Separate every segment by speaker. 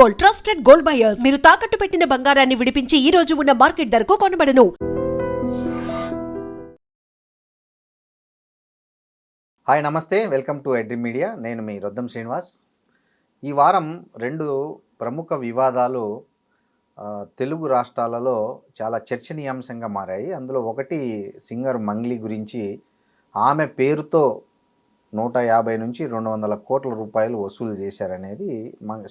Speaker 1: Gold, trusted gold buyers. మీరు తాకట్టు పెట్టిన బంగారాన్ని విడిపించి ఈ రోజు ఉన్న మార్కెట్ ధరకు కొనబడను.
Speaker 2: హాయ్ నమస్తే, వెల్కమ్ టు ఎడ్రీమ్ మీడియా. నేను మీ రొద్దం శ్రీనివాస్. ఈ వారం రెండు ప్రముఖ వివాదాలు తెలుగు రాష్ట్రాలలో చాలా చర్చనీయాంశంగా మారాయి. అందులో ఒకటి సింగర్ మంగ్లీ గురించి. ఆమె పేరుతో 150 నుంచి 200 కోట్ల రూపాయలు వసూలు చేశారనేది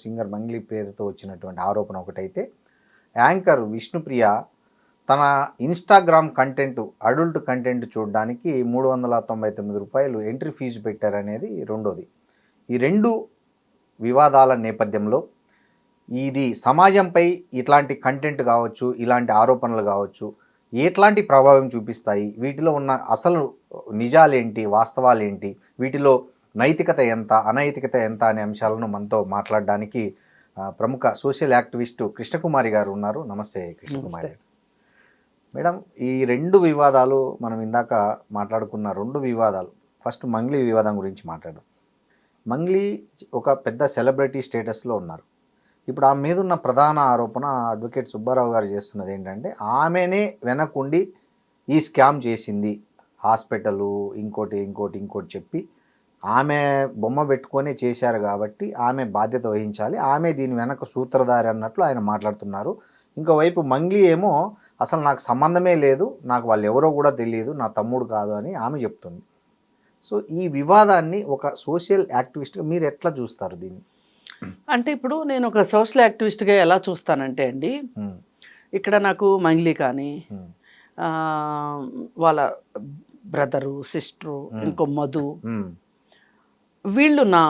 Speaker 2: సింగర్ మంగ్లీ పేరుతో వచ్చినటువంటి ఆరోపణ ఒకటైతే, యాంకర్ విష్ణుప్రియ తన ఇన్స్టాగ్రామ్ కంటెంట్, అడల్ట్ కంటెంట్ చూడడానికి 399 రూపాయలు ఎంట్రీ ఫీజు పెట్టారనేది రెండోది. ఈ రెండు వివాదాల నేపథ్యంలో ఇది సమాజంపై ఇట్లాంటి కంటెంట్ కావచ్చు, ఇలాంటి ఆరోపణలు కావచ్చు, ఎట్లాంటి ప్రభావం చూపిస్తాయి, వీటిలో ఉన్న అసలు నిజాలేంటి, వాస్తవాలేంటి, వీటిలో నైతికత ఎంత, అనైతికత ఎంత అనే అంశాలను మనతో మాట్లాడడానికి ప్రముఖ సోషల్ యాక్టివిస్టు కృష్ణకుమారి గారు ఉన్నారు. నమస్తే కృష్ణకుమారి. మేడం, ఈ రెండు వివాదాలు మనం ఇందాక మాట్లాడుకున్న రెండు వివాదాలు, ఫస్ట్ మంగ్లీ వివాదం గురించి మాట్లాడదాం. మంగ్లీ ఒక పెద్ద సెలబ్రిటీ స్టేటస్లో ఉన్నారు. ఇప్పుడు ఆమె మీద ఉన్న ప్రధాన ఆరోపణ అడ్వకేట్ సుబ్బారావు గారు చేస్తున్నది ఏంటంటే, ఆమెనే వెనకుండి ఈ స్కామ్ చేసింది, హాస్పిటలు ఇంకోటి చెప్పి ఆమె బొమ్మ పెట్టుకొని చేశారు కాబట్టి ఆమె బాధ్యత వహించాలి, ఆమె దీని వెనక సూత్రధారి అన్నట్లు ఆయన మాట్లాడుతున్నారు. ఇంకోవైపు మంగ్లీ ఏమో అసలు నాకు సంబంధమే లేదు, నాకు వాళ్ళు ఎవరో కూడా తెలియదు, నా తమ్ముడు కాదు అని ఆమె చెప్తుంది. సో ఈ వివాదాన్ని ఒక సోషల్ యాక్టివిస్ట్గా మీరు ఎట్లా చూస్తారు దీన్ని?
Speaker 3: అంటే ఇప్పుడు నేను ఒక సోషల్ యాక్టివిస్ట్గా ఎలా చూస్తానంటే అండి, ఇక్కడ నాకు మంగ్లీ కానీ వాళ్ళ బ్రదరు, సిస్టరు, ఇంకో మధు, వీళ్ళు నా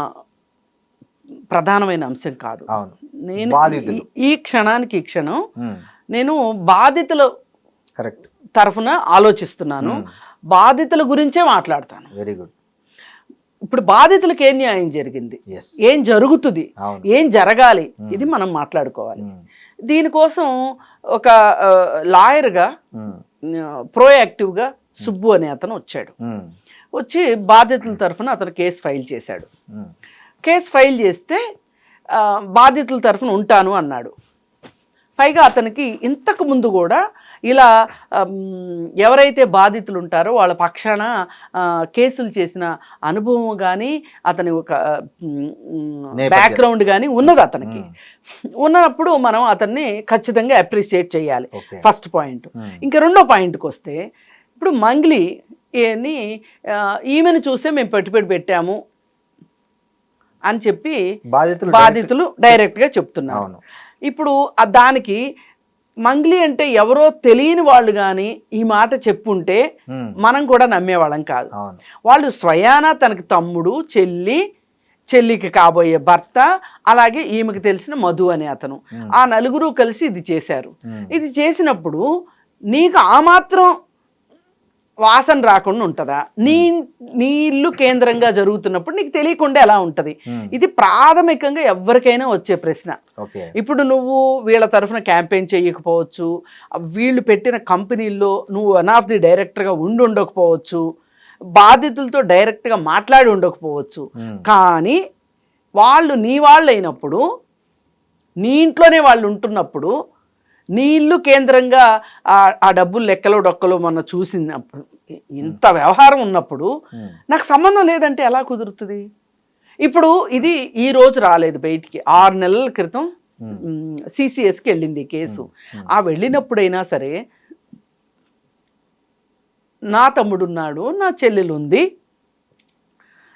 Speaker 3: ప్రధానమైన అంశం కాదు. నేను ఈ క్షణానికి క్షణం నేను బాధితుల తరఫున ఆలోచిస్తున్నాను, బాధితుల గురించే మాట్లాడతాను.
Speaker 2: Very good.
Speaker 3: ఇప్పుడు బాధితులకు ఏం న్యాయం జరిగింది, ఏం జరుగుతుంది, ఏం జరగాలి, ఇది మనం మాట్లాడుకోవాలి. దీనికోసం ఒక లాయర్గా ప్రోయాక్టివ్గా సుబ్బు అనే అతను వచ్చాడు. వచ్చి బాధితుల తరఫున అతను కేసు ఫైల్ చేశాడు. కేసు ఫైల్ చేస్తే బాధితుల తరఫున ఉంటాను అన్నాడు. పైగా అతనికి ఇంతకు ముందు కూడా ఇలా ఎవరైతే బాధితులు ఉంటారో వాళ్ళ పక్షాన కేసులు చేసిన అనుభవం కానీ, అతని ఒక బ్యాక్గ్రౌండ్ కానీ ఉన్నది అతనికి. ఉన్నప్పుడు మనం అతన్ని ఖచ్చితంగా అప్రిషియేట్ చేయాలి, ఫస్ట్ పాయింట్. ఇంకా రెండో పాయింట్కి వస్తే, ఇప్పుడు మంగ్లీ ఈమెను చూసే మేము పెట్టుబడి పెట్టాము అని చెప్పి బాధితులు డైరెక్ట్గా చెప్తున్నారు. ఇప్పుడు దానికి మంగ్లీ అంటే ఎవరో తెలియని వాళ్ళు కానీ ఈ మాట చెప్పుంటే మనం కూడా నమ్మేవాళ్ళం కాదు. వాళ్ళు స్వయానా తనకి తమ్ముడు, చెల్లికి కాబోయే భర్త, అలాగే ఈమెకి తెలిసిన మధు అనే అతను, ఆ నలుగురు కలిసి ఇది చేశారు. ఇది చేసినప్పుడు నీకు ఆ మాత్రం వాసన రాకుండా ఉంటుందా? నీ ఇల్లు కేంద్రంగా జరుగుతున్నప్పుడు నీకు తెలియకుండా ఎలా ఉంటుంది? ఇది ప్రాథమికంగా ఎవరికైనా వచ్చే ప్రశ్న. ఇప్పుడు నువ్వు వీళ్ళ తరఫున క్యాంపెయిన్ చేయకపోవచ్చు, వీళ్ళు పెట్టిన కంపెనీల్లో నువ్వు వన్ ఆఫ్ ది డైరెక్టర్గా ఉండకపోవచ్చు, బాధితులతో డైరెక్ట్గా మాట్లాడి ఉండకపోవచ్చు, కానీ వాళ్ళు నీ వాళ్ళు అయినప్పుడు, నీ ఇంట్లోనే వాళ్ళు ఉంటున్నప్పుడు, నీ ఇల్లు కేంద్రంగా ఆ డబ్బులు లెక్కలో డొక్కలో మొన్న చూసినప్పుడు, ఇంత వ్యవహారం ఉన్నప్పుడు నాకు సంబంధం లేదంటే ఎలా కుదురుతుంది? ఇప్పుడు ఇది ఈ రోజు రాలేదు బయటికి, 6 నెలల క్రితం సిసిఎస్కి వెళ్ళింది కేసు. ఆ వెళ్ళినప్పుడైనా సరే నా తమ్ముడు ఉన్నాడు, నా చెల్లెలు ఉంది,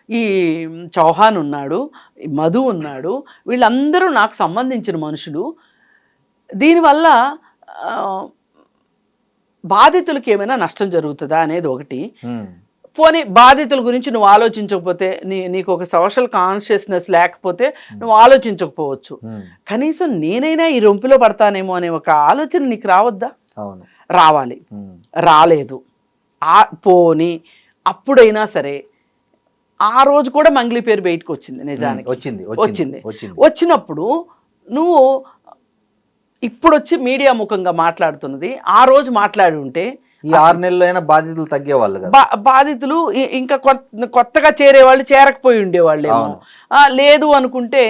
Speaker 3: ఈ చౌహాన్ ఉన్నాడు, మధు ఉన్నాడు, వీళ్ళందరూ నాకు సంబంధించిన మనుషులు. దీనివల్ల బాధితులకి ఏమైనా నష్టం జరుగుతుందా అనేది ఒకటి. పోనీ బాధితుల గురించి నువ్వు ఆలోచించకపోతే, నీకు ఒక సోషల్ కాన్షియస్నెస్ లేకపోతే నువ్వు ఆలోచించకపోవచ్చు, కనీసం నేనైనా ఈ రొంపిలో పడతానేమో అనే ఒక ఆలోచన నీకు రావద్దా? రావాలి. రాలేదు. పోనీ అప్పుడైనా సరే, ఆ రోజు కూడా మంగ్లీ పేరు బయటకు వచ్చింది, నిజానికి వచ్చింది. వచ్చినప్పుడు నువ్వు ఇప్పుడు వచ్చి మీడియా ముఖంగా మాట్లాడుతున్నది, ఆ రోజు మాట్లాడి ఉంటే
Speaker 2: ఈ 6 నెలల్లో అయినా బాధితులు తగ్గేవాళ్ళు కదా.
Speaker 3: బాధితులు ఇంకా కొత్తగా చేరేవాళ్ళు చేరకపోయి ఉండేవాళ్ళేమో. లేదు అనుకుంటే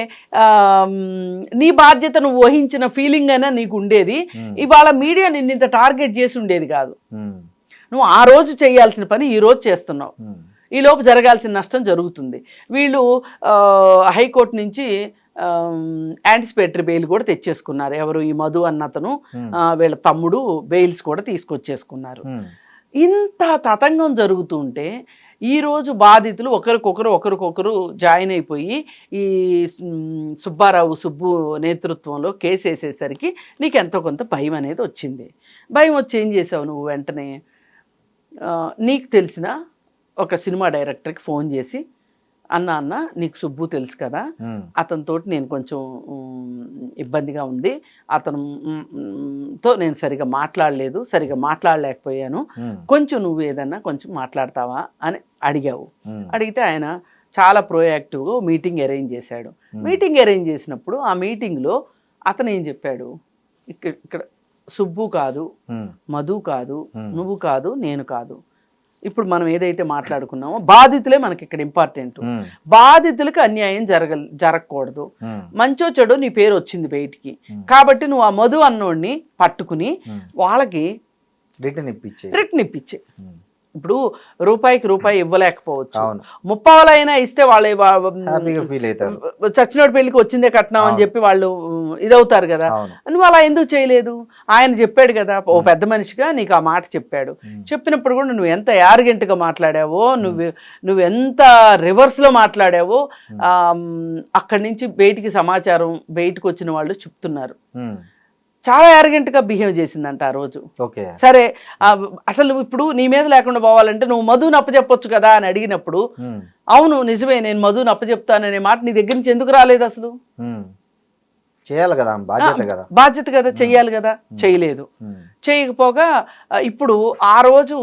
Speaker 3: నీ బాధ్యత నువ్వు వహించిన ఫీలింగ్ అయినా నీకు ఉండేది. ఇవాళ మీడియా నిన్ను ఇంత టార్గెట్ చేసి ఉండేది కాదు. నువ్వు ఆ రోజు చేయాల్సిన పని ఈ రోజు చేస్తున్నావు. ఈ లోపు జరగాల్సిన నష్టం జరుగుతుంది. వీళ్ళు హైకోర్టు నుంచి యాంటిసిపేటరీ బెయిల్ కూడా తెచ్చేసుకున్నారు. ఎవరు? ఈ మధు అన్నతను, వీళ్ళ తమ్ముడు బెయిల్స్ కూడా తీసుకొచ్చేసుకున్నారు. ఇంత తతంగం జరుగుతుంటే ఈరోజు బాధితులు ఒకరికొకరు జాయిన్ అయిపోయి ఈ సుబ్బు నేతృత్వంలో కేసు వేసేసరికి నీకు ఎంతో కొంత భయం అనేది వచ్చింది. భయం వచ్చి ఏం చేసావు నువ్వు? వెంటనే నీకు తెలిసిన ఒక సినిమా డైరెక్టర్కి ఫోన్ చేసి, అన్న నీకు సుబ్బు తెలుసు కదా, అతనితో నేను కొంచెం ఇబ్బందిగా ఉంది, అతనితో నేను సరిగా మాట్లాడలేకపోయాను, కొంచెం నువ్వు ఏదన్నా కొంచెం మాట్లాడతావా అని అడిగావు. అడిగితే ఆయన చాలా ప్రోయాక్టివ్గా మీటింగ్ అరేంజ్ చేశాడు. మీటింగ్ అరేంజ్ చేసినప్పుడు ఆ మీటింగ్లో అతను ఏం చెప్పాడు? ఇక్కడ సుబ్బు కాదు, మధు కాదు, నువ్వు కాదు, నేను కాదు, ఇప్పుడు మనం ఏదైతే మాట్లాడుకున్నామో బాధితులే మనకి ఇక్కడ ఇంపార్టెంట్. బాధితులకు అన్యాయం జరగకూడదు. మంచో చెడో నీ పేరు వచ్చింది బయటికి, కాబట్టి నువ్వు ఆ మధు అన్నోడిని పట్టుకుని వాళ్ళకి
Speaker 2: రిటర్న్
Speaker 3: ఇప్పించే. ఇప్పుడు రూపాయికి రూపాయి ఇవ్వలేకపోవచ్చు, 30,000 అయినా ఇస్తే వాళ్ళు చచ్చినోడి పెళ్లికి వచ్చిందే కట్నం అని చెప్పి వాళ్ళు ఇదవుతారు కదా. నువ్వు అలా ఎందుకు చేయలేదు? ఆయన చెప్పాడు కదా, ఓ పెద్ద మనిషిగా నీకు ఆ మాట చెప్పాడు. చెప్పినప్పుడు కూడా నువ్వు ఎంత యారగెంట్గా మాట్లాడావో, నువ్వు ఎంత రివర్స్లో మాట్లాడావో అక్కడి నుంచి బయటికి సమాచారం బయటకు వచ్చిన వాళ్ళు చెప్తున్నారు. చాలా యారగెంట్గా బిహేవ్ చేసిందంట ఆ రోజు. సరే, అసలు ఇప్పుడు నీ మీద లేకుండా పోవాలంటే నువ్వు మధుని అప్పచెప్పొచ్చు కదా అని అడిగినప్పుడు, అవును నిజమే నేను మధుని అప్పచెప్తాననే మాట నీ దగ్గర నుంచి ఎందుకు రాలేదు? అసలు
Speaker 2: చేయాలి కదా,
Speaker 3: బాధ్యత కదా, చెయ్యాలి కదా, చేయలేదు. చేయకపోగా ఇప్పుడు ఆ రోజు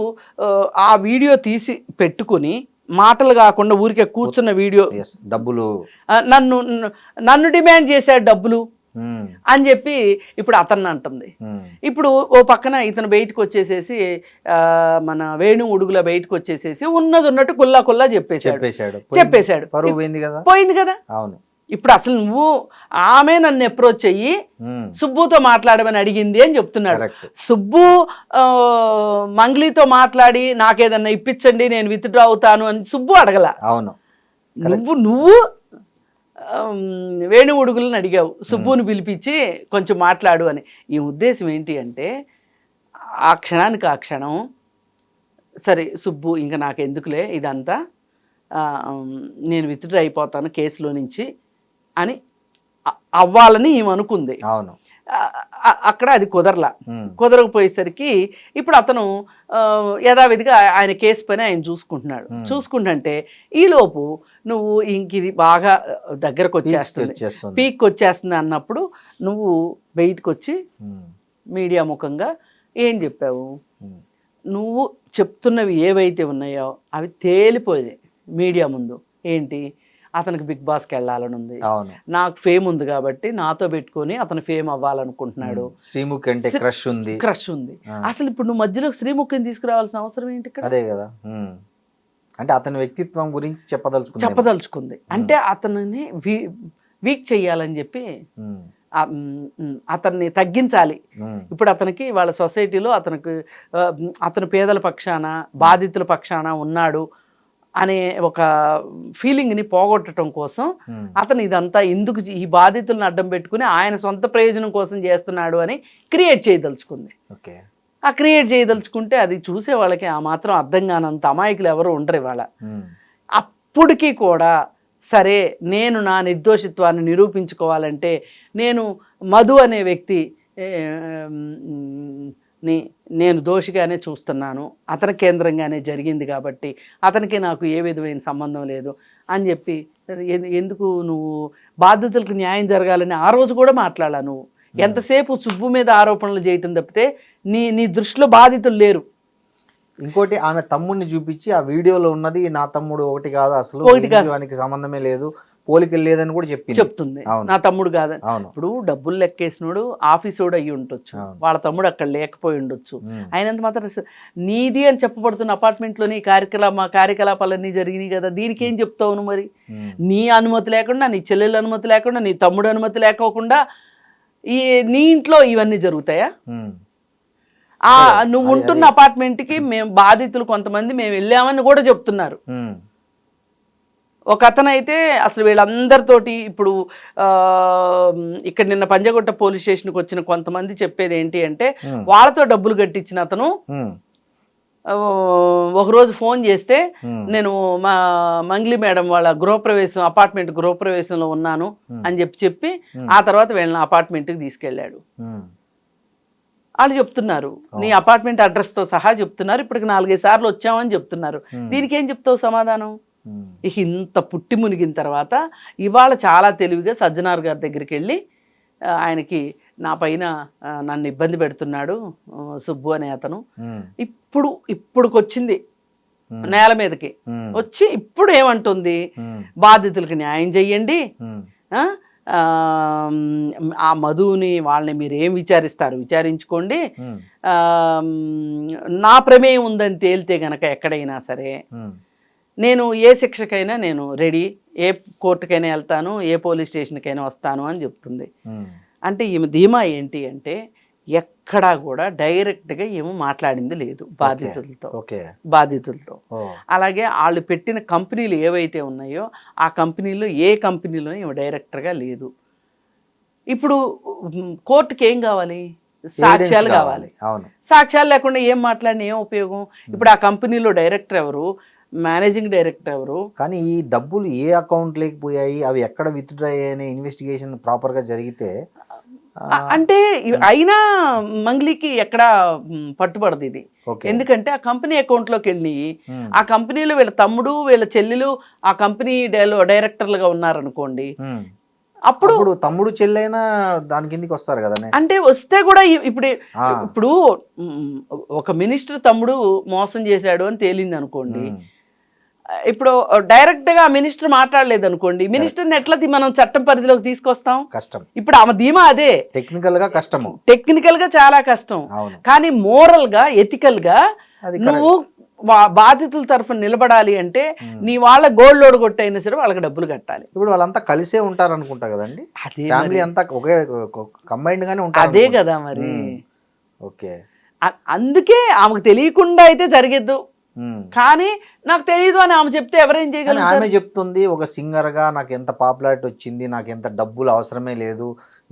Speaker 3: ఆ వీడియో తీసి పెట్టుకుని మాటలు కాకుండా ఊరికే కూర్చున్న వీడియో,
Speaker 2: డబ్బులు
Speaker 3: నన్ను డిమాండ్ చేశాడు డబ్బులు అని చెప్పి ఇప్పుడు అతన్ని అంటుంది. ఇప్పుడు ఓ పక్కన ఇతను బయటకు వచ్చేసేసి మన వేణు ఉడుగుల బయటకు వచ్చేసేసి ఉన్నట్టు కుల్లా చెప్పేశాడు. పోయింది కదా.
Speaker 2: అవును.
Speaker 3: ఇప్పుడు అసలు నువ్వు ఆమె నన్ను అప్రోచ్ అయ్యి సుబ్బుతో మాట్లాడమని అడిగింది అని చెప్తున్నాడు. సుబ్బు మంగ్లీతో మాట్లాడి నాకేదన్నా ఇప్పించండి నేను విత్డ్రా అవుతాను అని సుబ్బు అడగల.
Speaker 2: అవును.
Speaker 3: నువ్వు వేణు ఉడుగులను అడిగావు, సుబ్బుని పిలిపించి కొంచెం మాట్లాడు అని. ఈ ఉద్దేశం ఏంటి అంటే ఆ క్షణానికి ఆ క్షణం సరే సుబ్బు ఇంకా నాకు ఎందుకులే ఇదంతా, నేను విత్డ్రా అయిపోతాను కేసులో నుంచి అని అవ్వాలని ఈమె అనుకుంది.
Speaker 2: అవును.
Speaker 3: అక్కడ అది కుదరకపోయేసరికి ఇప్పుడు అతను యథావిధిగా ఆయన కేసు పని ఆయన చూసుకుంటుంటే ఈలోపు నువ్వు ఇంక ఇది బాగా దగ్గరకు వచ్చేస్తుంది, పీక్ వచ్చేస్తుంది అన్నప్పుడు నువ్వు బయటకు వచ్చి మీడియా ముఖంగా ఏం చెప్పావు? నువ్వు చెప్తున్నవి ఏవైతే ఉన్నాయో అవి తేలిపోయాయి మీడియా ముందు. ఏంటి? అతనికి బిగ్ బాస్కి వెళ్ళాలని ఉంది, నాకు ఫేమ్ ఉంది కాబట్టి నాతో పెట్టుకొని అతను ఫేమ్ అవ్వాలనుకుంటున్నాడు,
Speaker 2: శ్రీముఖి అంటే క్రష్ ఉంది.
Speaker 3: అసలు ఇప్పుడు నువ్వు మధ్యలో శ్రీముఖిని తీసుకురావాల్సిన అవసరం ఏంటి ఇక్కడ?
Speaker 2: అదే కదా, అంటే అతని వ్యక్తిత్వం గురించి
Speaker 3: చెప్పదలుచుకుంది. అంటే అతనిని వీక్ చెయ్యాలని చెప్పి అతన్ని తగ్గించాలి. ఇప్పుడు అతనికి వాళ్ళ సొసైటీలో అతను పేదల పక్షాన బాధితుల పక్షాన ఉన్నాడు అనే ఒక ఫీలింగ్ని పోగొట్టడం కోసం అతను ఇదంతా ఎందుకు ఈ బాధితులను అడ్డం పెట్టుకుని ఆయన సొంత ప్రయోజనం కోసం చేస్తున్నాడు అని క్రియేట్ చేయదలుచుకుంది. ఆ క్రియేట్ చేయదలుచుకుంటే అది చూసే వాళ్ళకి ఆ మాత్రం అర్థం కానంత అమాయకులు ఎవరు ఉండరు ఇవాళ. అప్పటికీ కూడా సరే నేను నా నిర్దోషిత్వాన్ని నిరూపించుకోవాలంటే నేను మధు అనే వ్యక్తి నేను దోషిగానే చూస్తున్నాను, అతని కేంద్రంగానే జరిగింది కాబట్టి అతనికి నాకు ఏ విధమైన సంబంధం లేదు అని చెప్పి ఎందుకు నువ్వు బాధితులకు న్యాయం జరగాలని ఆ రోజు కూడా మాట్లాడాల. నువ్వు ఎంతసేపు సుబ్బు మీద ఆరోపణలు చేయటం తప్పితే నీ దృష్టిలో బాధితులు లేరు.
Speaker 2: ఇంకోటి ఆమె తమ్ముడిని చూపించి ఆ వీడియోలో ఉన్నది నా తమ్ముడు ఒకటి కాదు, అసలు వానికి సంబంధమే లేదు, పోలికలు లేదని కూడా
Speaker 3: చెప్తుంది.
Speaker 2: అవును.
Speaker 3: నా తమ్ముడు కాదని.
Speaker 2: అవును.
Speaker 3: ఇప్పుడు డబ్బులు లెక్కేసినోడు ఆఫీసోడు అయ్యి ఉండొచ్చు,
Speaker 2: అవును.
Speaker 3: వాళ్ళ తమ్ముడు అక్కడ లేకపోయి ఉండొచ్చు. అయినంత మాత్రం నీది అని చెప్పబడుతున్న అపార్ట్మెంట్లోని కార్యకలాపాలన్నీ జరిగినాయి కదా, దీనికి ఏం చెప్తావు నువ్వు మరి? నీ అనుమతి లేకుండా, నీ చెల్లెల అనుమతి లేకుండా, నీ తమ్ముడు అనుమతి లేకోకుండా నీ ఇంట్లో ఇవన్నీ జరుగుతాయా? నువ్వు ఉంటున్న అపార్ట్మెంట్కి మేము బాధితులు కొంతమంది మేము వెళ్ళామని కూడా చెప్తున్నారు. ఒక అతనైతే అసలు వీళ్ళందరితోటి ఇప్పుడు ఇక్కడ నిన్న పంజగుట్ట పోలీస్ స్టేషన్కి వచ్చిన కొంతమంది చెప్పేది ఏంటి అంటే, వాళ్ళతో డబ్బులు కట్టించిన అతను ఒకరోజు ఫోన్ చేస్తే నేను మా మంగ్లీ మేడం వాళ్ళ గృహప్రవేశం అపార్ట్మెంట్ గృహప్రవేశంలో ఉన్నాను అని చెప్పి ఆ తర్వాత వీళ్ళని అపార్ట్మెంట్కి తీసుకెళ్ళాడు. వాళ్ళు చెప్తున్నారు, నీ అపార్ట్మెంట్ అడ్రస్తో సహా చెప్తున్నారు, ఇప్పటికి 4-5 సార్లు వచ్చామని చెప్తున్నారు. దీనికి ఏం చెప్తావు సమాధానం? ఇక ఇంత పుట్టి మునిగిన తర్వాత ఇవాళ చాలా తెలివిగా సజ్జనార్ గారి దగ్గరికి వెళ్ళి ఆయనకి నా పైన నన్ను ఇబ్బంది పెడుతున్నాడు సుబ్బు అనే అతను, ఇప్పుడుకొచ్చింది నేల మీదకి వచ్చి ఇప్పుడు ఏమంటుంది, బాధితులకు న్యాయం చెయ్యండి, ఆ మధుని వాళ్ళని మీరు ఏం విచారిస్తారు విచారించుకోండి, నా ప్రమేయం ఉందని తేలితే గనక ఎక్కడైనా సరే నేను ఏ శిక్షకైనా నేను రెడీ, ఏ కోర్టుకైనా వెళ్తాను, ఏ పోలీస్ స్టేషన్కైనా వస్తాను అని చెప్తుంది. అంటే ఈమె ధీమా ఏంటి అంటే ఎక్కడా కూడా డైరెక్ట్గా ఏమో మాట్లాడింది లేదు బాధితులతో. అలాగే వాళ్ళు పెట్టిన కంపెనీలు ఏవైతే ఉన్నాయో ఆ కంపెనీలో ఏ కంపెనీలో ఏమో డైరెక్టర్గా లేదు. ఇప్పుడు కోర్టుకి ఏం కావాలి? సాక్ష్యాలు కావాలి. సాక్ష్యాలు లేకుండా ఏం మాట్లాడిన ఏం ఉపయోగం? ఇప్పుడు ఆ కంపెనీలో డైరెక్టర్ ఎవరు, మేనేజింగ్ డైరెక్టర్ ఎవరు?
Speaker 2: కానీ ఈ డబ్బులు ఏ అకౌంట్ లేకపోయాయి, అవి ఎక్కడ విత్డ్రా అయ్యాయనే ఇన్వెస్టిగేషన్ ప్రాపర్గా జరిగితే
Speaker 3: అంటే అయినా మంగ్లీకి ఎక్కడ పట్టుబడదు ఇది. ఎందుకంటే ఆ కంపెనీ అకౌంట్లోకి వెళ్ళి ఆ కంపెనీలో వీళ్ళ తమ్ముడు వీళ్ళ చెల్లెలు ఆ కంపెనీ డైరెక్టర్లుగా ఉన్నారనుకోండి, అప్పుడు
Speaker 2: తమ్ముడు చెల్లైనా దాని కిందకి వస్తారు కదా.
Speaker 3: అంటే వస్తే కూడా ఇప్పుడు ఒక మినిస్టర్ తమ్ముడు మోసం చేశాడు అని తేలింది అనుకోండి, ఇప్పుడు డైరెక్ట్ గా మినిస్టర్ మాట్లాడలేదు అనుకోండి, మినిస్టర్ని ఎట్లా మనం చట్టం పరిధిలోకి తీసుకొస్తాం?
Speaker 2: కష్టం.
Speaker 3: ఇప్పుడు ఆమె ధీమా అదే.
Speaker 2: టెక్నికల్ గా కష్టము,
Speaker 3: టెక్నికల్ గా చాలా కష్టం. కానీ మోరల్ గా ఎథికల్ గా నువ్వు బాధితుల తరఫున నిలబడాలి అంటే నీ వాళ్ళ గోల్డ్ లోడ్ కొట్టైనా సరే వాళ్ళకి డబ్బులు కట్టాలి.
Speaker 2: ఇప్పుడు వాళ్ళంతా కలిసే ఉంటారు అనుకుంటా కదండి, ఫ్యామిలీ అంతా ఒకే కంబైన్డ్ గానే ఉంటారు.
Speaker 3: అదే కదా మరి.
Speaker 2: ఓకే,
Speaker 3: అందుకే ఆమెకు తెలియకుండా అయితే జరిగేద్దు. కానీ నాకు తెలియదు అని ఆమె చెప్తే ఎవరేం చేయగలరు?
Speaker 2: ఆమె చెప్తుంది, ఒక సింగర్ గా నాకు ఎంత పాపులారిటీ వచ్చింది, నాకు ఎంత డబ్బులు అవసరమే లేదు,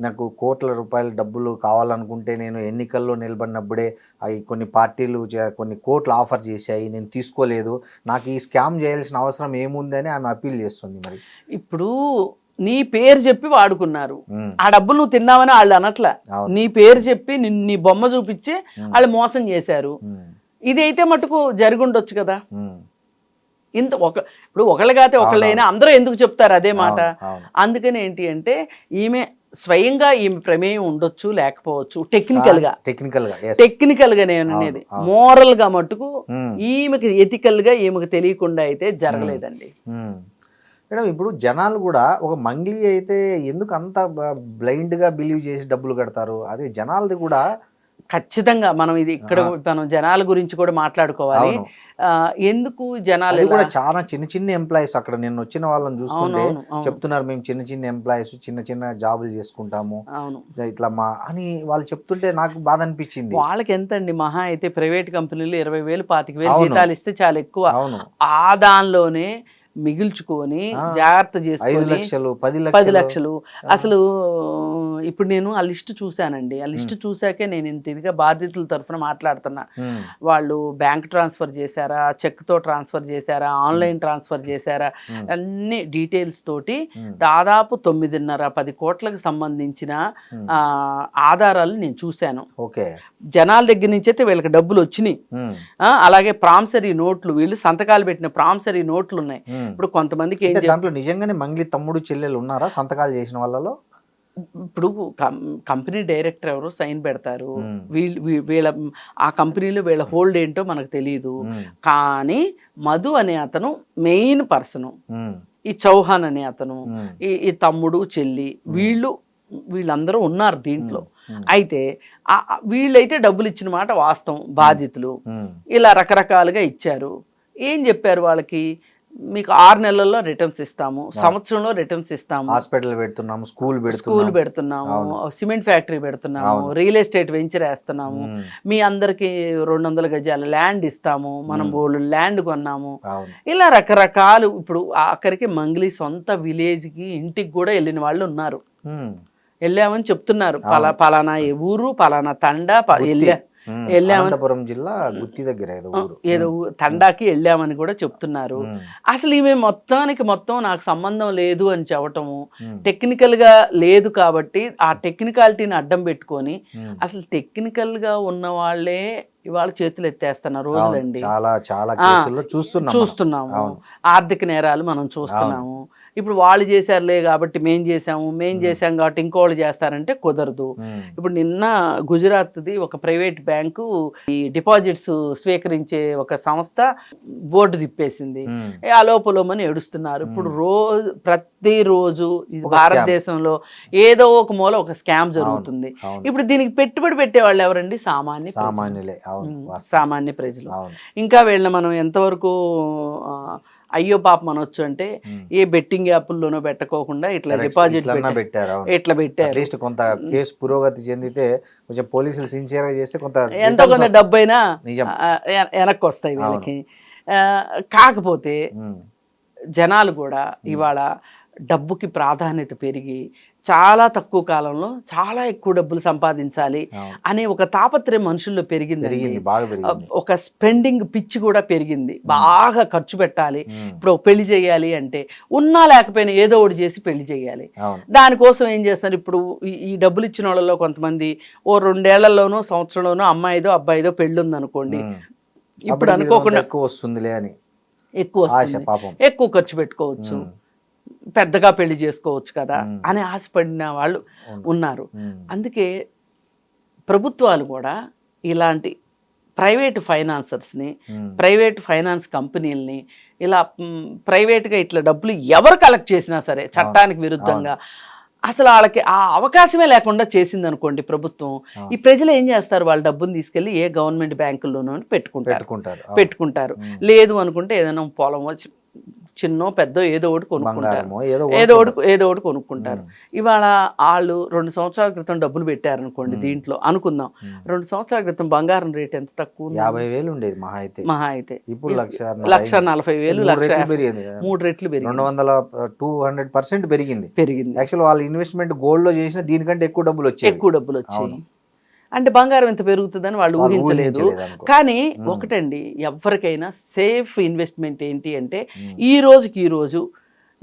Speaker 2: నాకు కోట్ల రూపాయల డబ్బులు కావాలనుకుంటే నేను ఎన్నికల్లో నిలబడినప్పుడే అవి కొన్ని పార్టీలు కొన్ని కోట్లు ఆఫర్ చేశాయి, నేను తీసుకోలేదు, నాకు ఈ స్కామ్ చేయాల్సిన అవసరం ఏముంది అని ఆమె అప్పీల్ చేస్తుంది. మరి ఇప్పుడు
Speaker 3: నీ పేరు చెప్పి వాడుకున్నారు, ఆ డబ్బులు నువ్వు తిన్నావని వాళ్ళు అనట్లా, నీ పేరు చెప్పి నీ బొమ్మ చూపించి వాళ్ళు మోసం చేశారు. ఇది అయితే మటుకు జరిగి ఉండొచ్చు కదా. ఇప్పుడు ఒకళ్ళు కాతే ఒకళ్ళైనా అందరూ ఎందుకు చెప్తారు అదే మాట? అందుకని ఏంటి అంటే ఈమె స్వయంగా ఈమె ప్రమేయం ఉండొచ్చు లేకపోవచ్చు, టెక్నికల్ గా నేను అనేది, మోరల్ గా మటుకు ఈమెకి ఎథికల్ గా ఈమెకు తెలియకుండా అయితే జరగలేదండి.
Speaker 2: మేడం, ఇప్పుడు జనాలు కూడా ఒక మంగ్లీ అయితే ఎందుకు అంత బ్లైండ్ గా బిలీవ్ చేసి డబ్బులు కడతారు? అదే జనాలది కూడా
Speaker 3: ఖచ్చితంగా మనం ఇది ఇక్కడ మనం జనాల గురించి కూడా మాట్లాడుకోవాలి. ఎందుకు జనాలు
Speaker 2: కూడా చాలా చిన్న చిన్న ఎంప్లాయీస్, అక్కడ నేను వచ్చిన వాళ్ళని చూస్తుంటే చెప్తున్నారు, మేము చిన్న చిన్న ఎంప్లాయీస్ చిన్న చిన్న జాబులు చేసుకుంటాము ఇట్లా మా అని వాళ్ళు చెప్తుంటే నాకు బాధ అనిపించింది.
Speaker 3: వాళ్ళకి ఎంత అండి, మహా అయితే ప్రైవేట్ కంపెనీలు 20,000 25,000 జీతాలు ఇస్తే చాలా ఎక్కువ. ఆ దానిలోనే మిగిల్చుకొని జాగ్రత్త చేసుకొని
Speaker 2: 5 లక్షలు
Speaker 3: 10 లక్షలు. అసలు ఇప్పుడు నేను ఆ లిస్ట్ చూశానండి, ఆ లిస్ట్ చూశాకే నేను ఇంతగా బాధితుల తరఫున మాట్లాడుతున్నా. వాళ్ళు బ్యాంక్ ట్రాన్స్ఫర్ చేశారా, చెక్తో ట్రాన్స్ఫర్ చేశారా, ఆన్లైన్ ట్రాన్స్ఫర్ చేశారా, అన్ని డీటెయిల్స్ తోటి దాదాపు 9.5-10 కోట్లకు సంబంధించిన ఆధారాలు నేను చూశాను. జనాల దగ్గర నుంచి అయితే వీళ్ళకి డబ్బులు వచ్చినాయి. అలాగే ప్రామిసరీ నోట్లు, వీళ్ళు సంతకాలు పెట్టిన ప్రామిసరీ నోట్లు ఉన్నాయి. ఇప్పుడు కొంతమందికి
Speaker 2: దాంట్లో నిజంగానే మంగ్లీ తమ్ముడు చెల్లెలు ఉన్నారా సంతకాలు చేసిన వాళ్ళలో?
Speaker 3: ఇప్పుడు కంపెనీ డైరెక్టర్ ఎవరు సైన్ పెడతారు, వీళ్ళ ఆ కంపెనీలో వీళ్ళ హోల్డ్ ఏంటో మనకు తెలియదు. కానీ మధు అనే అతను మెయిన్ పర్సన్. ఈ చౌహాన్ అనే అతను,
Speaker 2: ఉమ్,
Speaker 3: ఈ తమ్ముడు చెల్లి, వీళ్ళందరూ ఉన్నారు దీంట్లో. అయితే వీళ్ళైతే డబ్బులు ఇచ్చిన మాట వాస్తవం, బాధితులు
Speaker 2: ఉమ్,
Speaker 3: ఇలా రకరకాలుగా ఇచ్చారు. ఏం చెప్పారు వాళ్ళకి, మీకు 6 నెలల్లో రిటర్న్స్ ఇస్తాము, సంవత్సరంలో రిటర్న్స్ ఇస్తాము,
Speaker 2: హాస్పిటల్ పెడుతున్నాము, స్కూల్
Speaker 3: పెడుతున్నాము, సిమెంట్ ఫ్యాక్టరీ పెడుతున్నాము, రియల్ ఎస్టేట్ వెంచర్ వేస్తున్నాము, మీ అందరికి 200 గజాల ల్యాండ్ ఇస్తాము, మనం బోళ్ళు ల్యాండ్ కొన్నాము, ఇలా రకరకాలు. ఇప్పుడు ఆఖరికి మంగ్లీ సొంత విలేజ్కి ఇంటికి కూడా వెళ్ళిన వాళ్ళు ఉన్నారు, వెళ్ళామని చెప్తున్నారు. పలానా ఊరు, పలానా తండా
Speaker 2: అనంతపురం జిల్లా గుత్తి దగ్గర
Speaker 3: ఏదో తండాకి వెళ్ళామని కూడా చెప్తున్నారు. అసలు ఈమె మొత్తం నాకు సంబంధం లేదు అని చెప్పటము, టెక్నికల్ గా లేదు కాబట్టి ఆ టెక్నికాలిటీని అడ్డం పెట్టుకొని, అసలు టెక్నికల్ గా ఉన్న వాళ్ళే ఇవాళ చేతులు ఎత్తేస్తున్నారు రోజులండి. చూస్తున్నాము, ఆర్థిక నేరాలు మనం చూస్తున్నాము. ఇప్పుడు వాళ్ళు చేశారులే కాబట్టి మేం చేసాం కాబట్టి ఇంకోళ్ళు చేస్తారంటే కుదరదు. ఇప్పుడు నిన్న గుజరాత్ది ఒక ప్రైవేట్ బ్యాంకు ఈ డిపాజిట్స్ స్వీకరించే ఒక సంస్థ బోర్డు తిప్పేసింది, ఆ లోపలమని ఏడుస్తున్నారు. ఇప్పుడు ప్రతిరోజు భారతదేశంలో ఏదో ఒక మూల ఒక స్కామ్ జరుగుతుంది. ఇప్పుడు దీనికి పెట్టుబడి పెట్టే వాళ్ళు ఎవరండి? సామాన్య ప్రజలు. ఇంకా వీళ్ళని మనం ఎంతవరకు అయ్యో పాపం అనొచ్చు అంటే, ఏ బెట్టింగ్ యాప్ల్లోనో పెట్టకోకుండా ఇట్లా డిపాజిట్ పెట్టారు.
Speaker 2: కొంత కేసు పురోగతి చెందితే కొంచెం పోలీసులు సిన్సియర్ గా చేస్తే
Speaker 3: ఎంతో కొంత డబ్బైనా వెనక్కి వస్తాయి వీళ్ళకి. కాకపోతే జనాలు కూడా ఇవాళ డబ్బుకి ప్రాధాన్యత పెరిగి చాలా తక్కువ కాలంలో చాలా ఎక్కువ డబ్బులు సంపాదించాలి అనే ఒక తాపత్రయం మనుషుల్లో పెరిగింది. ఒక స్పెండింగ్ పిచ్చి కూడా పెరిగింది, బాగా ఖర్చు పెట్టాలి. ఇప్పుడు పెళ్లి చేయాలి అంటే ఉన్నా లేకపోయినా ఏదో ఒకటి చేసి పెళ్లి చేయాలి. దానికోసం ఏం చేస్తారు, ఇప్పుడు ఈ డబ్బులు ఇచ్చిన వాళ్ళలో కొంతమంది ఓ 2 ఏళ్లలోనో సంవత్సరంలోనో అమ్మాయిదో అబ్బాయిదో పెళ్లి ఉంది అనుకోండి, ఇప్పుడు అనుకోకుండా ఎక్కువ వస్తుంది, ఎక్కువ ఖర్చు పెట్టుకోవచ్చు, పెద్దగా పెళ్లి చేసుకోవచ్చు కదా అని ఆశపడిన వాళ్ళు ఉన్నారు. అందుకే ప్రభుత్వాలు కూడా ఇలాంటి ప్రైవేట్ ఫైనాన్సర్స్ని, ప్రైవేట్ ఫైనాన్స్ కంపెనీలని, ఇలా ప్రైవేట్గా ఇట్లా డబ్బులు ఎవరు కలెక్ట్ చేసినా సరే చట్టానికి విరుద్ధంగా అసలు వాళ్ళకి ఆ అవకాశమే లేకుండా చేసింది అనుకోండి ప్రభుత్వం, ఈ ప్రజలు ఏం చేస్తారు, వాళ్ళ డబ్బును తీసుకెళ్లి ఏ గవర్నమెంట్ బ్యాంకుల్లోనూ పెట్టుకుంటారు. లేదు అనుకుంటే ఏదైనా పొలం వచ్చి చిన్నో పెద్దో ఏదో ఒకటి కొనుక్కుంటారు. ఇవాళ వాళ్ళు 2 సంవత్సరాల క్రితం డబ్బులు పెట్టారనుకోండి, దీంట్లో అనుకుందాం 2 సంవత్సరాల క్రితం బంగారం రేట్ ఎంత తక్కువ,
Speaker 2: 50,000 ఉండేది మహా అయితే. ఇప్పుడు
Speaker 3: 1,40,000, 3 రెట్లు పెరిగింది,
Speaker 2: 200% పెరిగింది. యాక్చువల్ వాళ్ళ ఇన్వెస్ట్మెంట్ గోల్డ్ లో చేసిన దీనికంటే ఎక్కువ డబ్బులు వచ్చాయి.
Speaker 3: అంటే బంగారం ఎంత పెరుగుతుందని వాళ్ళు ఊహించలేదు. కానీ ఒకటండి, ఎవరికైనా సేఫ్ ఇన్వెస్ట్మెంట్ ఏంటి అంటే, ఈ రోజు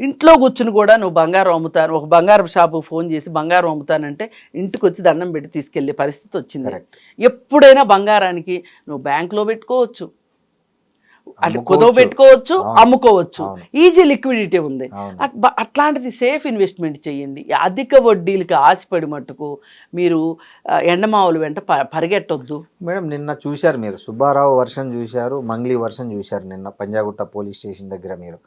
Speaker 3: ఇంట్లో కూర్చుని కూడా నువ్వు బంగారం అమ్ముతాను, ఒక బంగారం షాపు ఫోన్ చేసి బంగారం అమ్ముతానంటే ఇంటికి వచ్చి దండం పెట్టి తీసుకెళ్లే పరిస్థితి వచ్చింది. ఎప్పుడైనా బంగారానికి నువ్వు బ్యాంకులో పెట్టుకోవచ్చు, అంటే కుదవ పెట్టుకోవచ్చు, అమ్ముకోవచ్చు, ఈజీ లిక్విడిటీ ఉంది. అట్లాంటిది సేఫ్ ఇన్వెస్ట్మెంట్ చేయండి. అధిక వడ్డీలకి ఆశపడి మట్టుకు మీరు ఎండమావులు వెంట పరిగెట్టొద్దు.
Speaker 2: మేడం, నిన్న చూశారు మీరు, సుబ్బారావు వర్షన్ చూశారు, మంగ్లీ వర్షన్ చూశారు. నిన్న పంజాగుట్ట పోలీస్ స్టేషన్ దగ్గర మీరు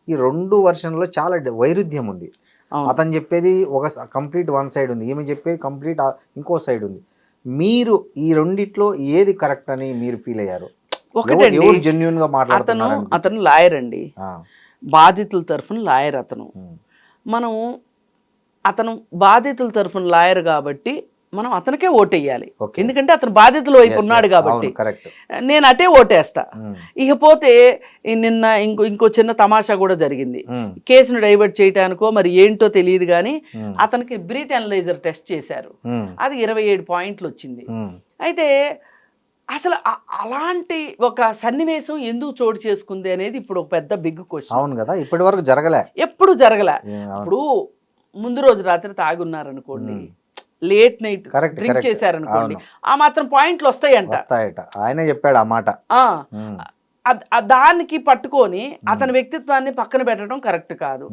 Speaker 2: ఈ 2 వర్షన్లో చాలా వైరుధ్యం ఉంది. అతను చెప్పేది ఒక కంప్లీట్ వన్ సైడ్ ఉంది, ఈమె చెప్పేది కంప్లీట్ ఇంకో సైడ్ ఉంది. మీరు ఈ రెండిట్లో ఏది కరెక్ట్ అని మీరు ఫీల్ అయ్యారు?
Speaker 3: ఒకటండి, అతను లాయర్ అండి, బాధితుల తరఫున లాయర్ అతను బాధితుల తరఫున లాయర్ కాబట్టి మనం అతనికే ఓటేయాలి. ఎందుకంటే అతను బాధితుల వైపు ఉన్నాడు కాబట్టి నేను అటే ఓటేస్తా. ఇకపోతే నిన్న ఇంకో చిన్న తమాషా కూడా జరిగింది. కేసును డైవర్ట్ చేయడానికో మరి ఏంటో తెలియదు కానీ అతనికి బ్రీత్ అనలైజర్ టెస్ట్ చేశారు, అది 27 పాయింట్లు వచ్చింది. అయితే అసలు అలాంటి ఒక సన్నివేశం ఎందుకు చోటు చేసుకుంది అనేది ఇప్పుడు ఒక పెద్ద బిగ్ క్వశ్చన్.
Speaker 2: అవును కదా, ఇప్పటి వరకు జరగలే.
Speaker 3: ఇప్పుడు ముందు రోజు రాత్రి తాగున్నారనుకోండి, లేట్ నైట్ డ్రింక్ చేశారనుకోండి, ఆ మాత్రం పాయింట్లు వస్తాయంట.
Speaker 2: ఆయన చెప్పాడు ఆ మాట.
Speaker 3: దానికి పట్టుకొని అతని వ్యక్తిత్వాన్ని పక్కన పెట్టడం కరెక్ట్ కాదు.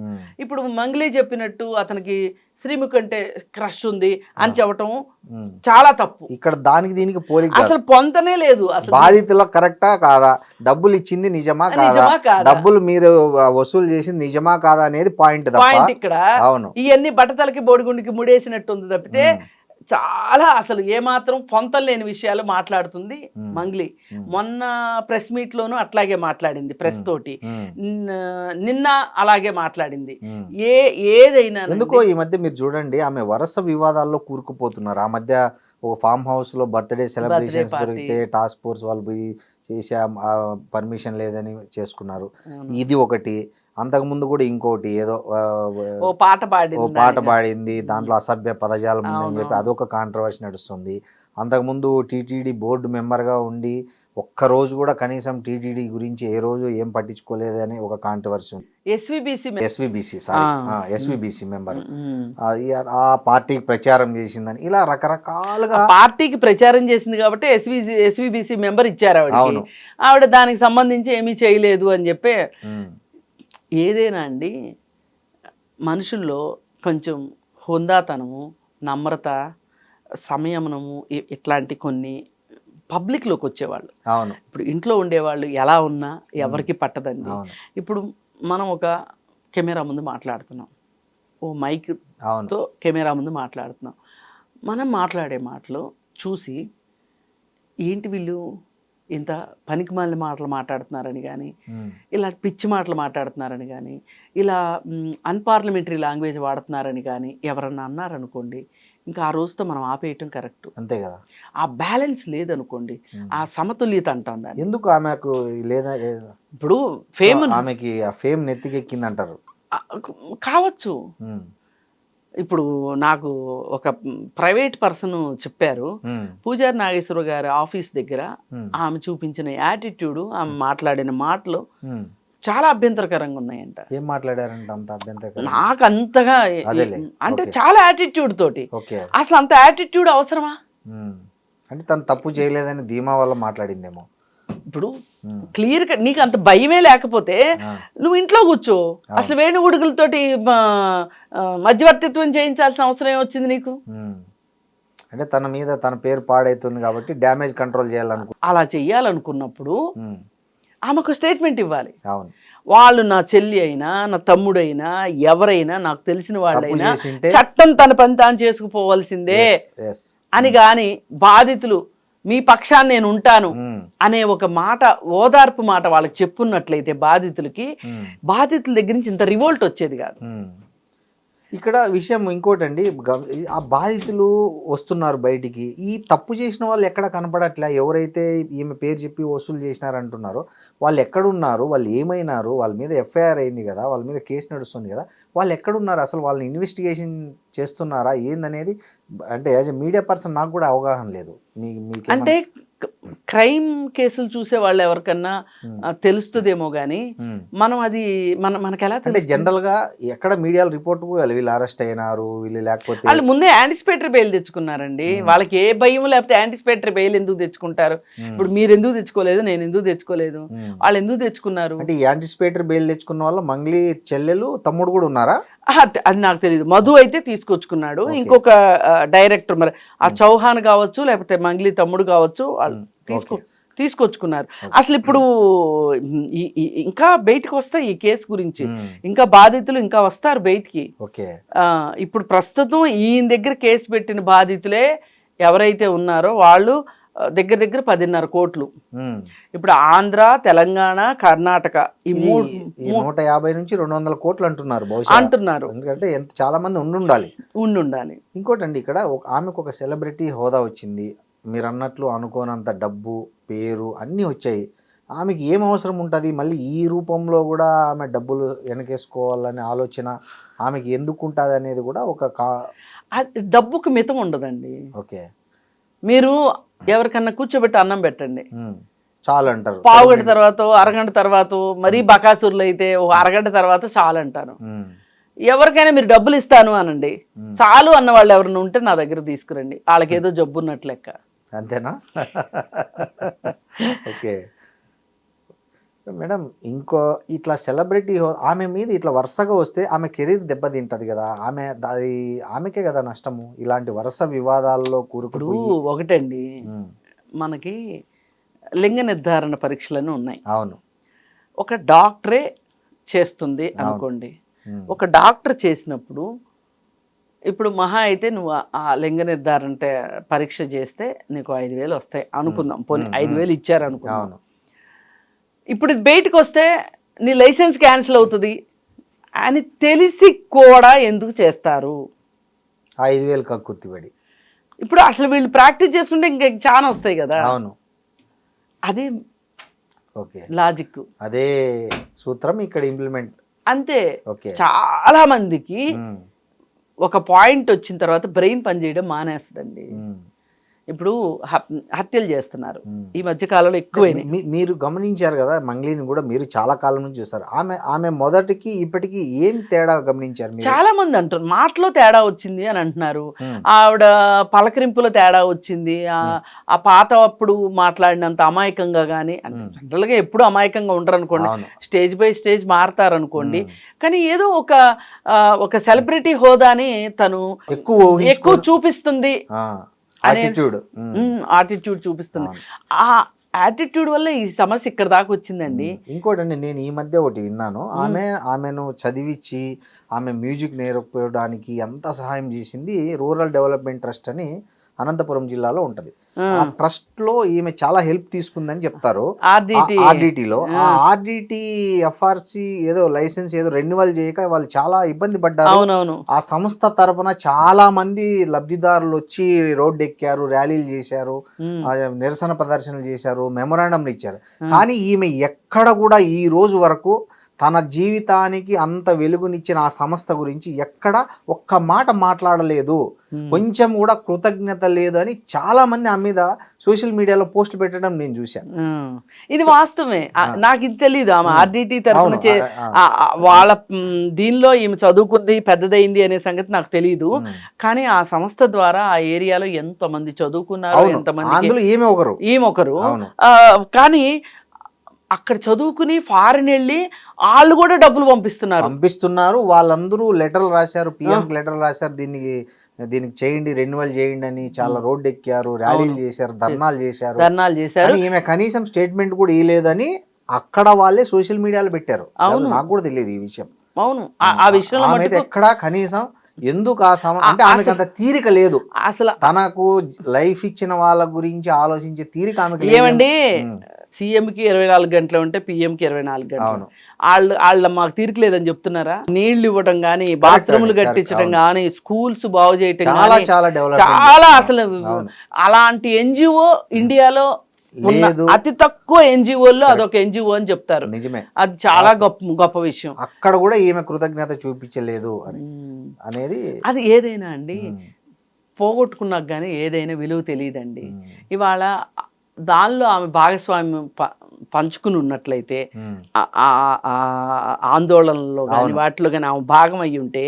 Speaker 3: ఇప్పుడు మంగ్లీ చెప్పినట్టు అతనికి శ్రీముఖి అంటే క్రష్ ఉంది అని చెప్పటం చాలా తప్పు.
Speaker 2: ఇక్కడ దానికి దీనికి పోలిక
Speaker 3: అసలు పొంతనే లేదు. అసలు
Speaker 2: బాధితుల కరెక్టా కాదా, డబ్బులు ఇచ్చింది నిజమా కాదా, డబ్బులు మీరు వసూలు చేసింది నిజమా కాదా అనేది పాయింట్
Speaker 3: ఇక్కడ.
Speaker 2: అవును,
Speaker 3: ఇవన్నీ బట్టతలకి బోడిగుండికి ముడేసినట్టు ఉంది తప్పితే చాలా అసలు ఏమాత్రం పొంతం లేని విషయాలు మాట్లాడుతుంది మంగ్లీ. మొన్న ప్రెస్ మీట్ లోనూ అట్లాగే మాట్లాడింది, ప్రెస్ తోటి నిన్న అలాగే మాట్లాడింది. ఏదైనా
Speaker 2: ఎందుకో ఈ మధ్య మీరు చూడండి, ఆమె వరుస వివాదాల్లో కూరుకుపోతున్నారు. ఆ మధ్య ఒక ఫామ్ హౌస్ లో బర్త్డే సెలబ్రేషన్స్ దొరికితే టాస్క్ ఫోర్స్ వాళ్ళు పోయి చేసే పర్మిషన్ లేదని చేసుకున్నారు. ఇది ఒకటి. అంతకుముందు కూడా ఇంకోటి ఏదో
Speaker 3: ఓ పాట
Speaker 2: పాడింది, దాంట్లో అసభ్య పదజాలం ఉందని చెప్పి అదొక కాంట్రవర్సీ నడుస్తుంది. అంతకుముందు టీటీడీ బోర్డు మెంబర్గా ఉండి ఒక్కరోజు కూడా కనీసం టీటీడీ గురించి ఏ రోజు ఏం పట్టించుకోలేదని ఒక కాంట్రవర్సీ ఉంది. ఎస్విబిసి మెంబర్ ఆ పార్టీకి ప్రచారం చేసిందని ఇలా రకరకాలుగా
Speaker 3: పార్టీకి ప్రచారం చేసింది కాబట్టి ఎస్విబిసి మెంబర్ ఇచ్చారు ఆవిడ దానికి సంబంధించి ఏమీ చేయలేదు అని చెప్పి. ఏదైనా అండి, మనుషుల్లో కొంచెం హుందాతనము, నమ్రత, సంయమనము ఇట్లాంటి కొన్ని పబ్లిక్లోకి వచ్చేవాళ్ళు.
Speaker 2: అవును,
Speaker 3: ఇప్పుడు ఇంట్లో ఉండేవాళ్ళు ఎలా ఉన్నా ఎవరికి పట్టదండి. ఇప్పుడు మనం ఒక కెమెరా ముందు మాట్లాడుతున్నాం, ఓ మైక్తో కెమెరా ముందు మాట్లాడుతున్నాం. మనం మాట్లాడే మాటలు చూసి ఏంటి వీళ్ళు ఇంత పనికిమాలిన మాటలు మాట్లాడుతున్నారని కానీ, ఇలా పిచ్చి మాటలు మాట్లాడుతున్నారని కానీ, ఇలా అన్పార్లమెంటరీ లాంగ్వేజ్ వాడుతున్నారని కానీ ఎవరన్నా అన్నారనుకోండి, ఇంకా ఆ రోజుతో మనం ఆపేయటం కరెక్ట్.
Speaker 2: అంతే కదా.
Speaker 3: ఆ బ్యాలెన్స్ లేదనుకోండి, ఆ సమతుల్యత అంటాం దాన్ని.
Speaker 2: ఎందుకు ఆమెకు లేదా?
Speaker 3: ఇప్పుడు ఫేమ్,
Speaker 2: ఆమెకి ఆ ఫేమ్ నెత్తికెక్కింది అంటారు.
Speaker 3: కావచ్చు. ఇప్పుడు నాకు ఒక ప్రైవేట్ పర్సన్ చెప్పారు, పూజారి నాగేశ్వర గారి ఆఫీస్ దగ్గర ఆమె చూపించిన యాటిట్యూడ్, ఆమె మాట్లాడిన మాటలు చాలా అభ్యంతరకరంగా ఉన్నాయంట.
Speaker 2: ఏం మాట్లాడారంట అంత అభ్యంతరకరం?
Speaker 3: నాకు అంతగా అంటే చాలా యాటిట్యూడ్ తోటి. అసలు అంత యాటిట్యూడ్ అవసరమా?
Speaker 2: అంటే తను తప్పు చేయలేదని ధీమా వల్ల మాట్లాడిందేమో.
Speaker 3: ఇప్పుడు క్లియర్ గా నీకు అంత భయమే లేకపోతే నువ్వు ఇంట్లో కూర్చో. అసలు వేణుగుడుగులతోటి మధ్యవర్తిత్వం చేయించాల్సిన అవసరం వచ్చింది నీకు?
Speaker 2: అంటే తన మీద తన పేరు పాడైతుంది కాబట్టి డ్యామేజ్ కంట్రోల్ చేయాలనుకో.
Speaker 3: అలా చెయ్యాలనుకున్నప్పుడు ఆమెకు స్టేట్మెంట్ ఇవ్వాలి.
Speaker 2: అవును,
Speaker 3: వాళ్ళు నా చెల్లి అయినా నా తమ్ముడైనా ఎవరైనా నాకు తెలిసిన వాళ్ళైనా చట్టం తన పని తాను చేసుకుపోవాల్సిందే అని. గాని బాధితులు మీ పక్షాన్ని నేను ఉంటాను అనే ఒక మాట, ఓదార్పు మాట వాళ్ళకి చెప్పున్నట్లయితే బాధితులకి, బాధితుల దగ్గర నుంచి ఇంత రివోల్ట్ వచ్చేది కాదు.
Speaker 2: ఇక్కడ విషయం ఇంకోటండి, ఆ బాధితులు వస్తున్నారు బయటికి, ఈ తప్పు చేసిన వాళ్ళు ఎక్కడ కనపడట్లే. ఎవరైతే ఈమె పేరు చెప్పి వసూలు చేసినారంటున్నారో వాళ్ళు ఎక్కడున్నారు, వాళ్ళు ఏమైనారు, వాళ్ళ మీద ఎఫ్ఐఆర్ అయింది కదా, వాళ్ళ మీద కేసు నడుస్తుంది కదా, వాళ్ళు ఎక్కడున్నారు, అసలు వాళ్ళని ఇన్వెస్టిగేషన్ చేస్తున్నారా ఏందనేది అంటే యాజ్ ఎ మీడియా పర్సన్ నాకు కూడా అవగాహన లేదు.
Speaker 3: అంటే క్రైమ్ కేసులు చూసే వాళ్ళు ఎవరికన్నా తెలుస్తుందేమో గానీ మనం అది మనకి ఎలా
Speaker 2: అంటే జనరల్ గా ఎక్కడ మీడియా రిపోర్ట్ వీళ్ళు అరెస్ట్ అయినారు, వీళ్ళు లేకపోతే
Speaker 3: వాళ్ళు ముందే యాంటిసిపేటరీ బెయిల్ తెచ్చుకున్నారండి. వాళ్ళకి ఏ భయం లేకపోతే యాంటిసిపేటరీ బెయిల్ ఎందుకు తెచ్చుకుంటారు? ఇప్పుడు మీరు ఎందుకు తెచ్చుకోలేదు, నేను ఎందుకు తెచ్చుకోలేదు, వాళ్ళు ఎందుకు తెచ్చుకున్నారు?
Speaker 2: అంటే యాంటిసిపేటరీ బెయిల్ తెచ్చుకున్న వాళ్ళు మంగ్లీ చెల్లెలు తమ్ముడు కూడా ఉన్నారా?
Speaker 3: అది నాకు తెలియదు. మధు అయితే తీసుకొచ్చుకున్నాడు, ఇంకొక డైరెక్టర్, మరి ఆ చౌహాన్ కావచ్చు లేకపోతే మంగ్లీ తమ్ముడు కావచ్చు, వాళ్ళు తీసుకొచ్చుకున్నారు. అసలు ఇప్పుడు ఇంకా బయటకు వస్తాయి ఈ కేసు గురించి, ఇంకా బాధితులు ఇంకా వస్తారు బయటికి. ఇప్పుడు ప్రస్తుతం ఈయన దగ్గర కేసు పెట్టిన బాధితులే ఎవరైతే ఉన్నారో వాళ్ళు దగ్గర దగ్గర 10.5 కోట్లు. ఇప్పుడు ఆంధ్ర, తెలంగాణ, కర్ణాటక ఈ
Speaker 2: 150 నుంచి 200 కోట్లు అంటున్నారు
Speaker 3: అంటున్నారు.
Speaker 2: ఎందుకంటే చాలా మంది ఉండాలి. ఇంకోటండి, ఇక్కడ ఆమెకు ఒక సెలబ్రిటీ హోదా వచ్చింది, మీరు అన్నట్లు అనుకోనంత డబ్బు, పేరు అన్నీ వచ్చాయి. ఆమెకి ఏం అవసరం ఉంటుంది మళ్ళీ ఈ రూపంలో కూడా ఆమె డబ్బులు వెనకేసుకోవాలనే ఆలోచన ఆమెకి ఎందుకు ఉంటుంది అనేది కూడా ఒక
Speaker 3: డబ్బుకు మితం ఉండదండి.
Speaker 2: ఓకే,
Speaker 3: మీరు ఎవరికన్నా కూర్చోబెట్టి అన్నం పెట్టండి,
Speaker 2: చాలు అంటారు.
Speaker 3: పావుగంట తర్వాత, అరగంట తర్వాత, మరీ బకాసుర్లు అయితే ఒక అరగంట తర్వాత చాలు అంటారు. ఎవరికైనా మీరు డబ్బులు ఇస్తాను అనండి, చాలు అన్న వాళ్ళు ఎవరైనా ఉంటే నా దగ్గర తీసుకురండి, వాళ్ళకి ఏదో జబ్బు ఉన్నట్లు లెక్క.
Speaker 2: అంతేనా? ఓకే. మేడం ఇంకో ఇట్లా సెలబ్రిటీ ఆమె మీద ఇట్లా వరుసగా వస్తే ఆమె కెరీర్ దెబ్బతింటది కదా, అది ఆమెకే కదా నష్టము ఇలాంటి వరుస వివాదాల్లో
Speaker 3: ఇప్పుడు
Speaker 2: కూరుకుపోయి.
Speaker 3: ఒకటండి,
Speaker 2: ఉమ్,
Speaker 3: మనకి లింగ నిర్ధారణ పరీక్షలను ఉన్నాయి.
Speaker 2: అవును.
Speaker 3: ఒక డాక్టరే చేస్తుంది
Speaker 2: అవును.
Speaker 3: అనుకోండి.
Speaker 2: ఉమ్,
Speaker 3: ఒక డాక్టర్ చేసినప్పుడు ఇప్పుడు మహా అయితే నువ్వు ఆ లింగ నిర్ధారణ పరీక్ష చేస్తే నీకు 5,000 వస్తాయి అనుకుందాం. పోనీ 5,000 ఇచ్చారు అనుకుందాం.
Speaker 2: అవును.
Speaker 3: ఇప్పుడు ఇది బయటకు వస్తే నీ లైసెన్స్ క్యాన్సిల్ అవుతుంది అని తెలిసి కూడా ఎందుకు చేస్తారు?
Speaker 2: 5,000 కక్కుర్తిపడి.
Speaker 3: ఇప్పుడు అసలు వీళ్ళు ప్రాక్టీస్ చేసుకుంటే ఇంకా చాలా వస్తాయి కదా.
Speaker 2: అవును.
Speaker 3: అదే
Speaker 2: ఓకే.
Speaker 3: లాజిక్,
Speaker 2: అదే సూత్రం ఇక్కడ ఇంప్లిమెంట్.
Speaker 3: అంతే.
Speaker 2: ఓకే.
Speaker 3: చాలా మందికి
Speaker 2: ఉమ్,
Speaker 3: ఒక పాయింట్ వచ్చిన తర్వాత బ్రెయిన్ పనిచేయడం మానేస్తుందండి.
Speaker 2: ఉమ్,
Speaker 3: ఇప్పుడు హత్యలు చేస్తున్నారు
Speaker 2: ఉమ్.
Speaker 3: ఈ మధ్య కాలంలో ఎక్కువైనాయి.
Speaker 2: మీరు గమనించారు కదా, మంగ్లీని కూడా మీరు చాలా కాలం నుంచి చూస్తారు. ఆమె మొదటికి ఇప్పటికి ఏం తేడా గమనించారు మీరు?
Speaker 3: చాలా మంది అంటారు మాటలో తేడా వచ్చింది అని అంటున్నారు.
Speaker 2: ఉమ్,
Speaker 3: ఆవిడ పలకరింపులో తేడా వచ్చింది. ఆ పాత అప్పుడు మాట్లాడినంత అమాయకంగా కానీ, అంటే జనరల్గా ఎప్పుడు అమాయకంగా ఉండరు అనుకోండి,
Speaker 2: అవును.
Speaker 3: స్టేజ్ బై స్టేజ్ మారుతారు అనుకోండి.
Speaker 2: ఉమ్.
Speaker 3: కానీ ఏదో ఒక సెలబ్రిటీ హోదాని తను ఎక్కువ చూపిస్తుంది, ఆటిట్యూడ్ చూపిస్తుంది. ఆ యాటిట్యూడ్ వల్ల ఈ సమస్య ఇక్కడ దాకా వచ్చిందండి.
Speaker 2: ఇంకోటండి, నేను ఈ మధ్య ఒకటి విన్నాను. ఆమెను చదివించి ఆమె మ్యూజిక్ నేర్పడానికి ఎంత సహాయం చేసింది రూరల్ డెవలప్మెంట్ ట్రస్ట్ అని అనంతపురం జిల్లాలో ఉంటది. ఆ ట్రస్ట్ లో ఈమె చాలా హెల్ప్ తీసుకుందని చెప్తారు. ఆర్డిటిలో ఆర్డిటి ఎఫ్ఆర్సి ఏదో లైసెన్స్ ఏదో రెన్యువల్ చేయక వాళ్ళు చాలా ఇబ్బంది పడ్డారు. ఆ సంస్థ తరపున చాలా మంది లబ్ధిదారులు వచ్చి రోడ్డు ఎక్కారు, ర్యాలీలు చేశారు, నిరసన ప్రదర్శనలు చేశారు, మెమొరాండంలు ఇచ్చారు. కానీ ఈమె ఎక్కడ కూడా ఈ రోజు వరకు తన జీవితానికి అంత వెలుగునిచ్చిన ఆ సంస్థ గురించి ఎక్కడ ఒక్క మాట మాట్లాడలేదు, కొంచెం కూడా కృతజ్ఞత లేదు అని చాలా మంది ఆమె మీద సోషల్ మీడియాలో పోస్టులు పెట్టడం నేను చూశాను.
Speaker 3: ఇది వాస్తవమే. నాకు ఇది తెలియదు. ఆమె ఆర్డిటి తరఫున వాళ్ళ దీనిలో ఈమె చదువుకుంది, పెద్దదైంది అనే సంగతి నాకు తెలియదు. కానీ ఆ సంస్థ ద్వారా ఆ ఏరియాలో ఎంతో మంది చదువుకున్నారు, ఎంతమంది ఈమె ఒకరు. కానీ అక్కడ చదువుకుని ఫారిన్ వెళ్ళి వాళ్ళు కూడా డబ్బులు పంపిస్తున్నారు.
Speaker 2: వాళ్ళందరూ లెటర్లు రాశారు, పిఎంకి లెటర్లు రాశారు, దీనికి చేయండి, రెన్యువల్ చేయండి అని. చాలా రోడ్డు ఎక్కారు, ర్యాలీలు చేశారు, ధర్నాలు చేశారు. ఈమె కనీసం స్టేట్మెంట్ కూడా ఇవ్వలేదని అక్కడ వాళ్ళే సోషల్ మీడియాలో పెట్టారు. నాకు కూడా తెలియదు ఈ విషయం.
Speaker 3: అవును, ఆ విషయంలో
Speaker 2: ఎక్కడ కనీసం ఎందుకు అంటే ఆమెకు అంత తీరిక లేదు. అసలు తనకు లైఫ్ ఇచ్చిన వాళ్ళ గురించి ఆలోచించే తీరిక ఆమెకు
Speaker 3: ఏమండి. సీఎంకి 24 గంటలు ఉంటే పిఎంకి 24 గంటలు. వాళ్ళ మాకు తీరిక లేదని చెప్తున్నారా? నీళ్లు ఇవ్వడం కానీ, బాత్రూములు కట్టించడం కానీ, స్కూల్స్ బాగు చేయటం కానీ, చాలా అసలు అలాంటి ఎన్జిఓ ఇండియాలో అతి తక్కువ ఎన్జిఓల్లో అదొక ఎన్జిఓ అని చెప్తారు.
Speaker 2: నిజమే,
Speaker 3: అది చాలా గొప్ప విషయం.
Speaker 2: అక్కడ కూడా ఈమె కృతజ్ఞత చూపించలేదు అనేది. అది
Speaker 3: ఏదైనా అండి, పోగొట్టుకున్నాక కానీ ఏదైనా విలువ తెలియదండి. ఇవాళ దానిలో ఆమె భాగస్వామ్యం పంచుకుని ఉన్నట్లయితే ఆందోళనలో కానీ వాటిలో కానీ ఆమె భాగం అయ్యి ఉంటే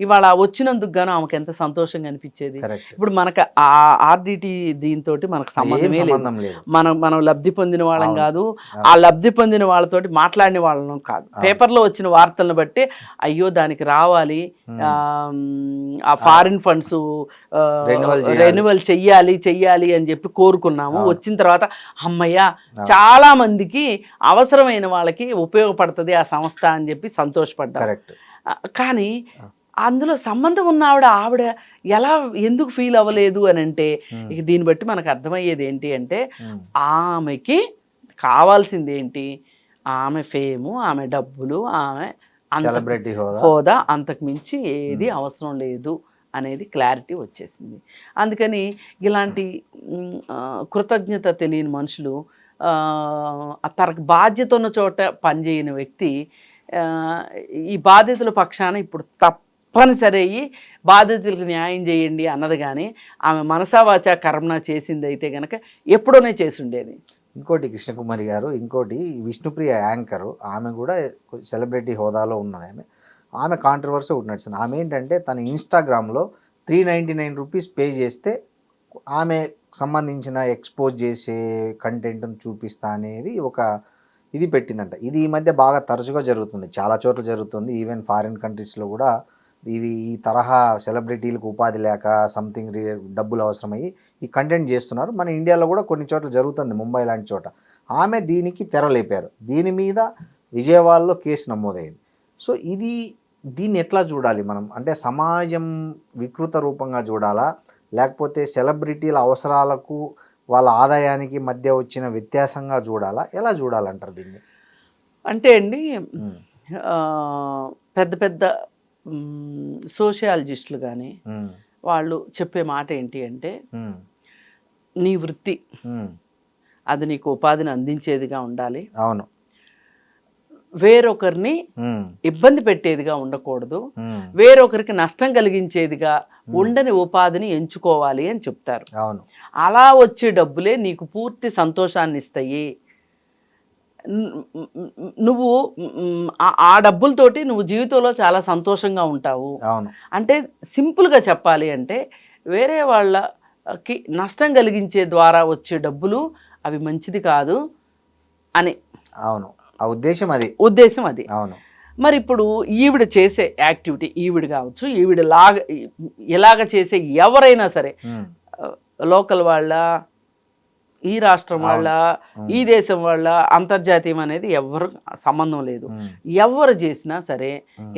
Speaker 3: ఇవాళ వచ్చినందుకు గాను ఆమెకు ఎంత సంతోషంగా అనిపించేది. ఇప్పుడు మనకు ఆ ఆర్డిటి దీంతో మనకు సంబంధమే లేదు. మనం లబ్ధి పొందిన వాళ్ళం కాదు, ఆ లబ్ధి పొందిన వాళ్ళతోటి మాట్లాడిన వాళ్ళం కాదు. పేపర్లో వచ్చిన వార్తలను బట్టి అయ్యో దానికి రావాలి, ఆ ఫారిన్ ఫండ్స్ రెన్యువల్ చెయ్యాలి అని చెప్పి కోరుకున్నాము. వచ్చిన తర్వాత అమ్మయ్య చాలా మందికి అవసరమైన వాళ్ళకి ఉపయోగపడుతుంది ఆ సంస్థ అని చెప్పి సంతోషపడ్డారు. కానీ అందులో సంబంధం ఉన్న ఆవిడ ఎందుకు ఫీల్ అవ్వలేదు అని అంటే, ఇక దీన్ని బట్టి మనకు అర్థమయ్యేది ఏంటి అంటే, ఆమెకి కావాల్సింది ఏంటి? ఆమె ఫేము, ఆమె డబ్బులు, ఆమె
Speaker 2: సెలబ్రిటీ
Speaker 3: హోదా, అంతకు మించి ఏది అవసరం లేదు అనేది క్లారిటీ వచ్చేసింది. అందుకని ఇలాంటి కృతజ్ఞత తెలియని మనుషులు, తనకు బాధ్యత ఉన్న చోట పనిచేయని వ్యక్తి ఈ బాధితుల పక్షాన ఇప్పుడు తప్పనిసరి అయ్యి బాధితులకు న్యాయం చేయండి అన్నది. కానీ ఆమె మనసావాచ కర్మణ చేసింది అయితే కనుక ఎప్పుడోనే చేసి ఉండేది.
Speaker 2: ఇంకోటి కృష్ణకుమారి గారు, ఇంకోటి విష్ణుప్రియ యాంకరు, ఆమె కూడా సెలబ్రిటీ హోదాలో ఉన్నది. ఆమె కాంట్రవర్సీ ఒకటి నడుస్తుంది. ఆమె ఏంటంటే తన ఇన్స్టాగ్రామ్లో 399 రూపీస్ పే చేస్తే ఆమె సంబంధించిన ఎక్స్పోజ్ చేసే కంటెంట్ను చూపిస్తా అనేది ఒక ఇది పెట్టిందంట. ఇది ఈ మధ్య బాగా తరచుగా జరుగుతుంది, చాలా చోట్ల జరుగుతుంది. ఈవెన్ ఫారిన్ కంట్రీస్లో కూడా ఈ తరహా సెలబ్రిటీలకు ఉపాధి లేక సంథింగ్ డబ్బులు అవసరమయ్యి ఈ కంటెంట్ చేస్తున్నారు. మన ఇండియాలో కూడా కొన్ని చోట్ల జరుగుతుంది, ముంబై లాంటి చోట. ఆమె దీనికి తెరలేపారు. దీని మీద విజయవాడలో కేసు నమోదైంది. సో దీన్ని ఎట్లా చూడాలి మనం? అంటే సమాజం వికృత రూపంగా చూడాలా, లేకపోతే సెలబ్రిటీల అవసరాలకు వాళ్ళ ఆదాయానికి మధ్య వచ్చిన వ్యత్యాసంగా చూడాలా, ఎలా చూడాలంటారు దీన్ని?
Speaker 3: అంటే అండి పెద్ద పెద్ద సోషియాలజిస్టులు కానీ వాళ్ళు చెప్పే మాట ఏంటి అంటే, నీ వృత్తి అది నీకు ఉపాధిని అందించేదిగా ఉండాలి.
Speaker 2: అవును.
Speaker 3: వేరొకరిని ఇబ్బంది పెట్టేదిగా ఉండకూడదు, వేరొకరికి నష్టం కలిగించేదిగా ఉండని ఉపాధిని ఎంచుకోవాలి అని చెప్తారు.
Speaker 2: అవును.
Speaker 3: అలా వచ్చే డబ్బులే నీకు పూర్తి సంతోషాన్ని ఇస్తాయి. నువ్వు ఆ డబ్బులతోటి నువ్వు జీవితంలో చాలా సంతోషంగా ఉంటావు.
Speaker 2: అవును.
Speaker 3: అంటే సింపుల్గా చెప్పాలి అంటే, వేరే వాళ్ళకి నష్టం కలిగించే ద్వారా వచ్చే డబ్బులు అవి మంచిది కాదు అని.
Speaker 2: అవును, ఆ ఉద్దేశం అది. అవును.
Speaker 3: మరి ఇప్పుడు ఈవిడ చేసే యాక్టివిటీ, ఈవిడ కావచ్చు, ఇలాగ చేసే ఎవరైనా సరే, లోకల్ వాళ్ళ, ఈ రాష్ట్రం వాళ్ళ, ఈ దేశం వాళ్ళ, అంతర్జాతీయం అనేది ఎవరు సంబంధం లేదు. ఎవరు చేసినా సరే,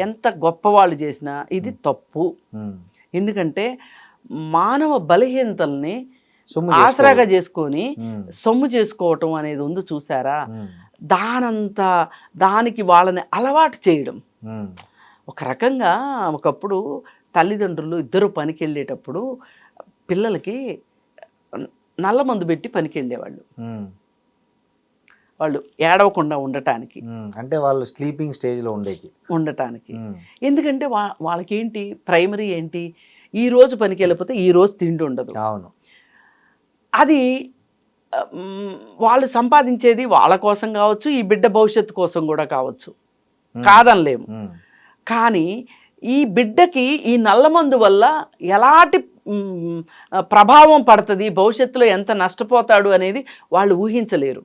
Speaker 3: ఎంత గొప్ప వాళ్ళు చేసినా ఇది తప్పు. ఎందుకంటే మానవ బలహీనతల్ని ఆసరాగా చేసుకొని సొమ్ము చేసుకోవటం అనేది ఉంది చూసారా, దానికి వాళ్ళని అలవాటు చేయడం. ఒక రకంగా ఒకప్పుడు తల్లిదండ్రులు ఇద్దరు పనికి వెళ్ళేటప్పుడు పిల్లలకి నల్ల మందు పెట్టి పనికి వెళ్ళేవాళ్ళు, వాళ్ళు ఏడవకుండా ఉండటానికి.
Speaker 2: అంటే వాళ్ళు స్లీపింగ్ స్టేజ్లో ఉండటానికి.
Speaker 3: ఎందుకంటే వాళ్ళకేంటి ప్రైమరీ ఏంటి, ఈ రోజు పనికి వెళ్ళిపోతే ఈ రోజు తిండి ఉండదు.
Speaker 2: అవును.
Speaker 3: అది వాళ్ళు సంపాదించేది వాళ్ళ కోసం కావచ్చు, ఈ బిడ్డ భవిష్యత్తు కోసం కూడా కావచ్చు, కాదనలేము. కానీ ఈ బిడ్డకి ఈ నల్లమందు వల్ల ఎలాంటి ప్రభావం పడుతుంది, భవిష్యత్తులో ఎంత నష్టపోతాడు అనేది వాళ్ళు ఊహించలేరు.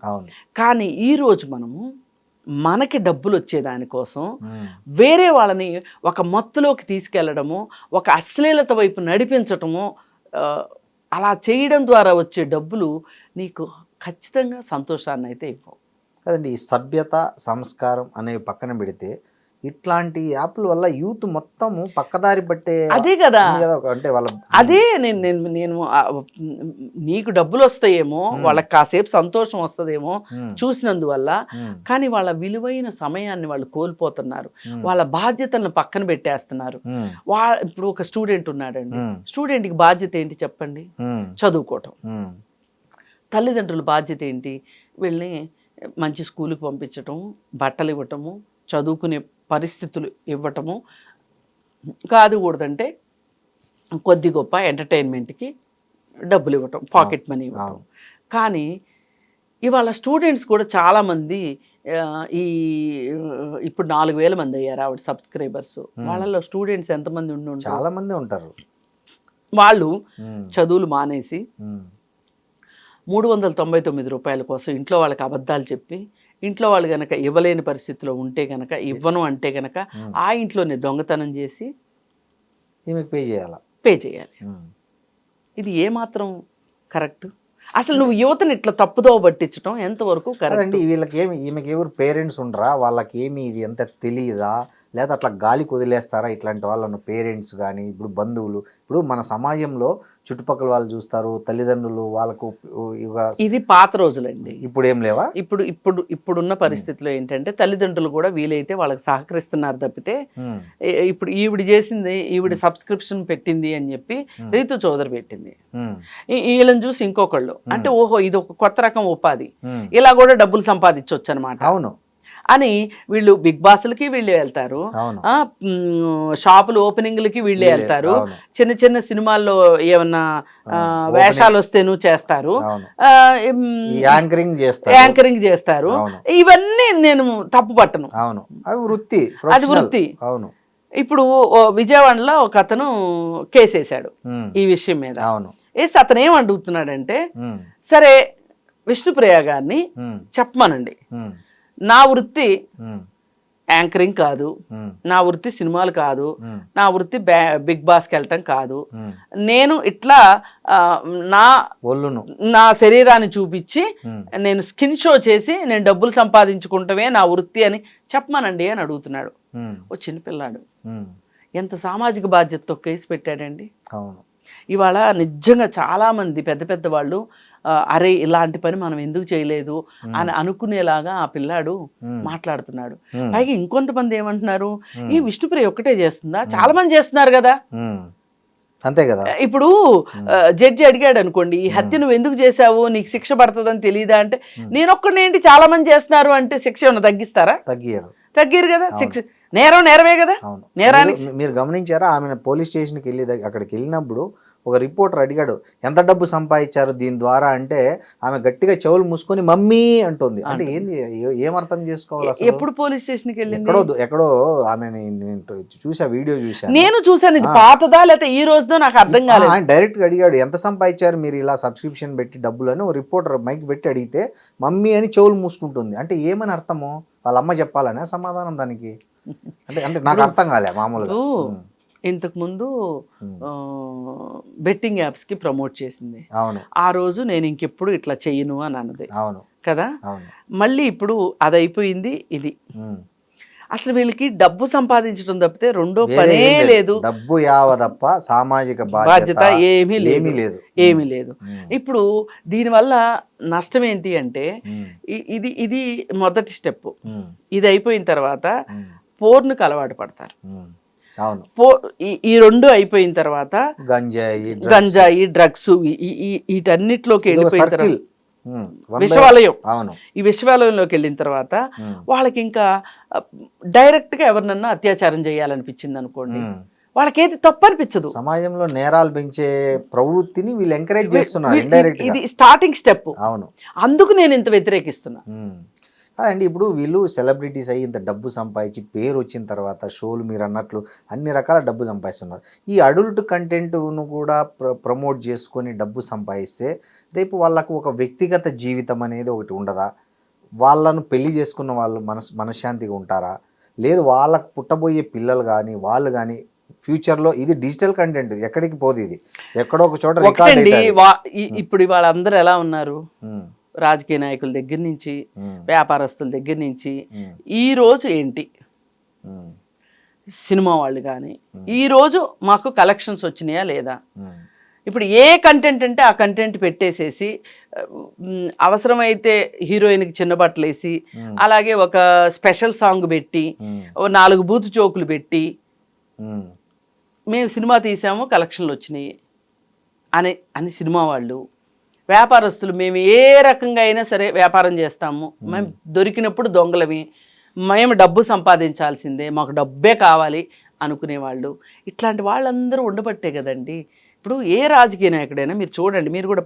Speaker 3: కానీ ఈరోజు మనము మనకి డబ్బులు వచ్చేదానికోసం వేరే వాళ్ళని ఒక మత్తులోకి తీసుకెళ్లడము, ఒక అశ్లీలత వైపు నడిపించటము, అలా చేయడం ద్వారా వచ్చే డబ్బులు నీకు ఖచ్చితంగా సంతోషాన్ని అయితే ఇవ్వవు
Speaker 2: కదండి. ఈ సభ్యత, సంస్కారం అనేవి పక్కన పెడితే ఇట్లాంటి యాప్ల వల్ల యూత్ మొత్తము పక్కదారి పట్టే.
Speaker 3: అదే కదా,
Speaker 2: అంటే వాళ్ళ
Speaker 3: అదే నేను నీకు డబ్బులు వస్తాయేమో, వాళ్ళకి కాసేపు సంతోషం వస్తుందేమో చూసినందువల్ల, కానీ వాళ్ళ విలువైన సమయాన్ని వాళ్ళు కోల్పోతున్నారు, వాళ్ళ బాధ్యతలను పక్కన పెట్టేస్తున్నారు. ఇప్పుడు ఒక స్టూడెంట్ ఉన్నాడండి, స్టూడెంట్కి బాధ్యత ఏంటి చెప్పండి? చదువుకోవటం. తల్లిదండ్రుల బాధ్యత ఏంటి? వీళ్ళని మంచి స్కూల్కి పంపించటము, బట్టలు ఇవ్వటము, చదువుకునే పరిస్థితులు ఇవ్వటము, కాదుకూడదంటే కొద్ది గొప్ప ఎంటర్టైన్మెంట్కి డబ్బులు ఇవ్వటం, పాకెట్ మనీ ఇవ్వటం. కానీ ఇవాళ స్టూడెంట్స్ కూడా చాలామంది ఇప్పుడు 4,000 మంది అయ్యారు ఆవిడ సబ్స్క్రైబర్స్. వాళ్ళలో స్టూడెంట్స్ ఎంతమంది ఉండి
Speaker 2: చాలా మంది ఉంటారు.
Speaker 3: వాళ్ళు చదువులు మానేసి 399 రూపాయల కోసం ఇంట్లో వాళ్ళకి అబద్ధాలు చెప్పి, ఇంట్లో వాళ్ళు కనుక ఇవ్వలేని పరిస్థితిలో ఉంటే కనుక, ఇవ్వను అంటే కనుక ఆ ఇంట్లోనే దొంగతనం చేసి
Speaker 2: ఈమెకు పే చేయాలి. ఇది
Speaker 3: ఏమాత్రం కరెక్ట్? అసలు నువ్వు యువతని ఇట్లా తప్పుదో పట్టించడం ఎంతవరకు కరెక్ట్
Speaker 2: అండి? ఈమెకి ఎవరు పేరెంట్స్ ఉండరా? వాళ్ళకి ఏమి ఇది ఎంత తెలియదా, లేదా అట్లా గాలికి వదిలేస్తారా ఇట్లాంటి వాళ్ళను? పేరెంట్స్ కానీ, ఇప్పుడు బంధువులు, ఇప్పుడు మన సమాజంలో చుట్టుపక్కల వాళ్ళు చూస్తారు, తల్లిదండ్రులు వాళ్ళకు.
Speaker 3: ఇది పాత రోజులండి,
Speaker 2: ఇప్పుడు ఏం లేవా?
Speaker 3: ఇప్పుడున్న పరిస్థితిలో ఏంటంటే తల్లిదండ్రులు కూడా వీలైతే వాళ్ళకి సహకరిస్తున్నారు తప్పితే, ఇప్పుడు ఈవిడ సబ్స్క్రిప్షన్ పెట్టింది అని చెప్పి రీతు చౌదరి పెట్టింది, వీళ్ళని చూసి ఇంకొకళ్ళు అంటే ఓహో ఇది ఒక కొత్త రకం ఉపాధి, ఇలా కూడా డబ్బులు సంపాదించవచ్చు అనమాట.
Speaker 2: అవును
Speaker 3: అని వీళ్ళు బిగ్ బాస్లకి వీళ్ళే వెళ్తారు, షాపులు ఓపెనింగ్లకి వీళ్ళే వెళ్తారు, చిన్న చిన్న సినిమాల్లో ఏమన్నా వేషాలు వస్తేను చేస్తారు, యాంకరింగ్ చేస్తారు. ఇవన్నీ నేను తప్పు పట్టను, అది వృత్తి. ఇప్పుడు విజయవాడలో ఒక అతను కేసేశాడు ఈ విషయం మీద. వేసి అతను ఏం అడుగుతున్నాడంటే, సరే విష్ణుప్రియ గారిని చెప్పమనండి, నా వృత్తి యాంకరింగ్ కాదు, నా వృత్తి సినిమాలు కాదు, నా వృత్తి బిగ్ బాస్కి వెళ్ళటం కాదు. నేను ఇట్లా నా శరీరాన్ని చూపించి నేను స్కిన్ షో చేసి నేను డబ్బులు సంపాదించుకుంటమే నా వృత్తి అని చెప్పమానండి అని అడుగుతున్నాడు ఓ చిన్నపిల్లాడు. ఎంత సామాజిక బాధ్యతతో కేసు పెట్టాడండి. ఇవాళ నిజంగా చాలా మంది పెద్ద పెద్ద వాళ్ళు అరే ఇలాంటి పని మనం ఎందుకు చేయలేదు అని అనుకునేలాగా ఆ పిల్లాడు మాట్లాడుతున్నాడు. పైగా ఇంకొంతమంది ఏమంటున్నారు, ఈ విష్ణుప్రియ ఒక్కటే చేస్తుందా, చాలా మంది చేస్తున్నారు కదా.
Speaker 2: అంతే కదా.
Speaker 3: ఇప్పుడు జడ్జి అడిగాడు అనుకోండి, ఈ హత్య నువ్వు ఎందుకు చేసావు, నీకు శిక్ష పడుతుందని తెలియదా అంటే, నేను ఒక్కడేంటి చాలా మంది చేస్తున్నారు అంటే శిక్ష ఏమన్నా తగ్గిస్తారా? తగ్గిరు కదా. శిక్ష నేరమే కదా. నేరానికి
Speaker 2: మీరు గమనించారా, ఆమె పోలీస్ స్టేషన్కి వెళ్ళి అక్కడికి వెళ్ళినప్పుడు ఒక రిపోర్టర్ అడిగాడు ఎంత డబ్బు సంపాదించారు దీని ద్వారా అంటే, ఆమె గట్టిగా చెవులు మూసుకొని మమ్మీ అంటుంది. అంటే ఏంది, ఏమర్థం చేసుకోవాలి అసలు?
Speaker 3: ఎప్పుడు పోలీస్ స్టేషన్కి వెళ్ళింది?
Speaker 2: ఎక్కడో ఆమె చూసా, వీడియో చూసా,
Speaker 3: నేను చూసాను. ఇది పాతదా లేకపోతే ఈ రోజుదో నాకు అర్థం కాలేదు.
Speaker 2: ఆయన డైరెక్ట్ గా అడిగాడు ఎంత సంపాదించారు మీరు ఇలా సబ్స్క్రిప్షన్ పెట్టి డబ్బులు అని. ఒక రిపోర్టర్ మైక్ పెట్టి అడిగితే మమ్మీ అని చెవులు మూసుకుంటుంది. అంటే ఏమని అర్థము? వాళ్ళ అమ్మ చెప్పాలనే సమాధానం దానికి? అంటే నాకు అర్థం కాలే మామూలుగా.
Speaker 3: ఇంతకుముందు బెట్టింగ్ యాప్స్ కి ప్రమోట్ చేసింది. ఆ రోజు నేను ఇంకెప్పుడు ఇట్లా చెయ్యను అని అన్నది కదా. మళ్ళీ ఇప్పుడు అది అయిపోయింది. ఇది అసలు వీళ్ళకి డబ్బు సంపాదించడం తప్పితే రెండో పనే లేదు.
Speaker 2: డబ్బు యావదప్ప సామాజిక
Speaker 3: బాధ్యత ఏమీ లేదు. ఇప్పుడు దీనివల్ల నష్టం ఏంటి అంటే, ఇది మొదటి స్టెప్. ఇది అయిపోయిన తర్వాత పోర్నుకు అలవాటు పడతారు. ఈ రెండు అయిపోయిన తర్వాత గంజాయి డ్రగ్స్ వీటన్నిటిలోకి వెళ్ళిపోయిన తర్వాత విషవాలయం, ఈ విషవాలయంలోకి వెళ్ళిన తర్వాత వాళ్ళకి ఇంకా డైరెక్ట్ గా ఎవరినన్నా అత్యాచారం చేయాలనిపించింది అనుకోండి, వాళ్ళకేది తప్పు అనిపించదు.
Speaker 2: సమాజంలో నేరాలు పెంచే ప్రవృత్తిని వీళ్ళు ఎంకరేజ్ చేస్తున్నారు.
Speaker 3: ఇది స్టార్టింగ్ స్టెప్. అందుకు నేను ఇంత వ్యతిరేకిస్తున్నా.
Speaker 2: అండి ఇప్పుడు వీళ్ళు సెలబ్రిటీస్ అయ్యి ఇంత డబ్బు సంపాదించి పేరు వచ్చిన తర్వాత షోలు మీరు అన్నట్లు అన్ని రకాల డబ్బు సంపాదిస్తున్నారు. ఈ అడల్ట్ కంటెంట్ను కూడా ప్రమోట్ చేసుకొని డబ్బు సంపాదిస్తే రేపు వాళ్ళకు ఒక వ్యక్తిగత జీవితం అనేది ఒకటి ఉండదా? వాళ్ళను పెళ్లి చేసుకున్న వాళ్ళు మనశ్శాంతిగా ఉంటారా? లేదు వాళ్ళకు పుట్టబోయే పిల్లలు కానీ వాళ్ళు కానీ ఫ్యూచర్లో ఇది డిజిటల్ కంటెంట్ ఎక్కడికి పోదు, ఇది ఎక్కడో ఒక చోట రికార్డ్ అవుతుంది.
Speaker 3: ఇప్పుడు వాళ్ళందరూ ఎలా ఉన్నారు, రాజకీయ నాయకుల దగ్గర నుంచి వ్యాపారస్తుల దగ్గర నుంచి ఈ రోజు ఏంటి, సినిమా వాళ్ళు కానీ ఈ రోజు మాకు కలెక్షన్స్ వచ్చినాయా లేదా, ఇప్పుడు ఏ కంటెంట్ అంటే ఆ కంటెంట్ పెట్టేసేసి అవసరమైతే హీరోయిన్కి చిన్న బట్టలు వేసి అలాగే ఒక స్పెషల్ సాంగ్ పెట్టి 4 బూతు జోకులు పెట్టి మేము సినిమా తీసాము కలెక్షన్లు వచ్చినాయి అని సినిమా వాళ్ళు, వ్యాపారస్తులు మేము ఏ రకంగా అయినా సరే వ్యాపారం చేస్తాము, మేము దొరికినప్పుడు దొంగలవి, మేము డబ్బు సంపాదించాల్సిందే, మాకు డబ్బే కావాలి అనుకునేవాళ్ళు, ఇట్లాంటి వాళ్ళందరూ ఉండబట్టే కదండి. ఇప్పుడు ఏ రాజకీయ నాయకుడైనా మీరు చూడండి, మీరు కూడా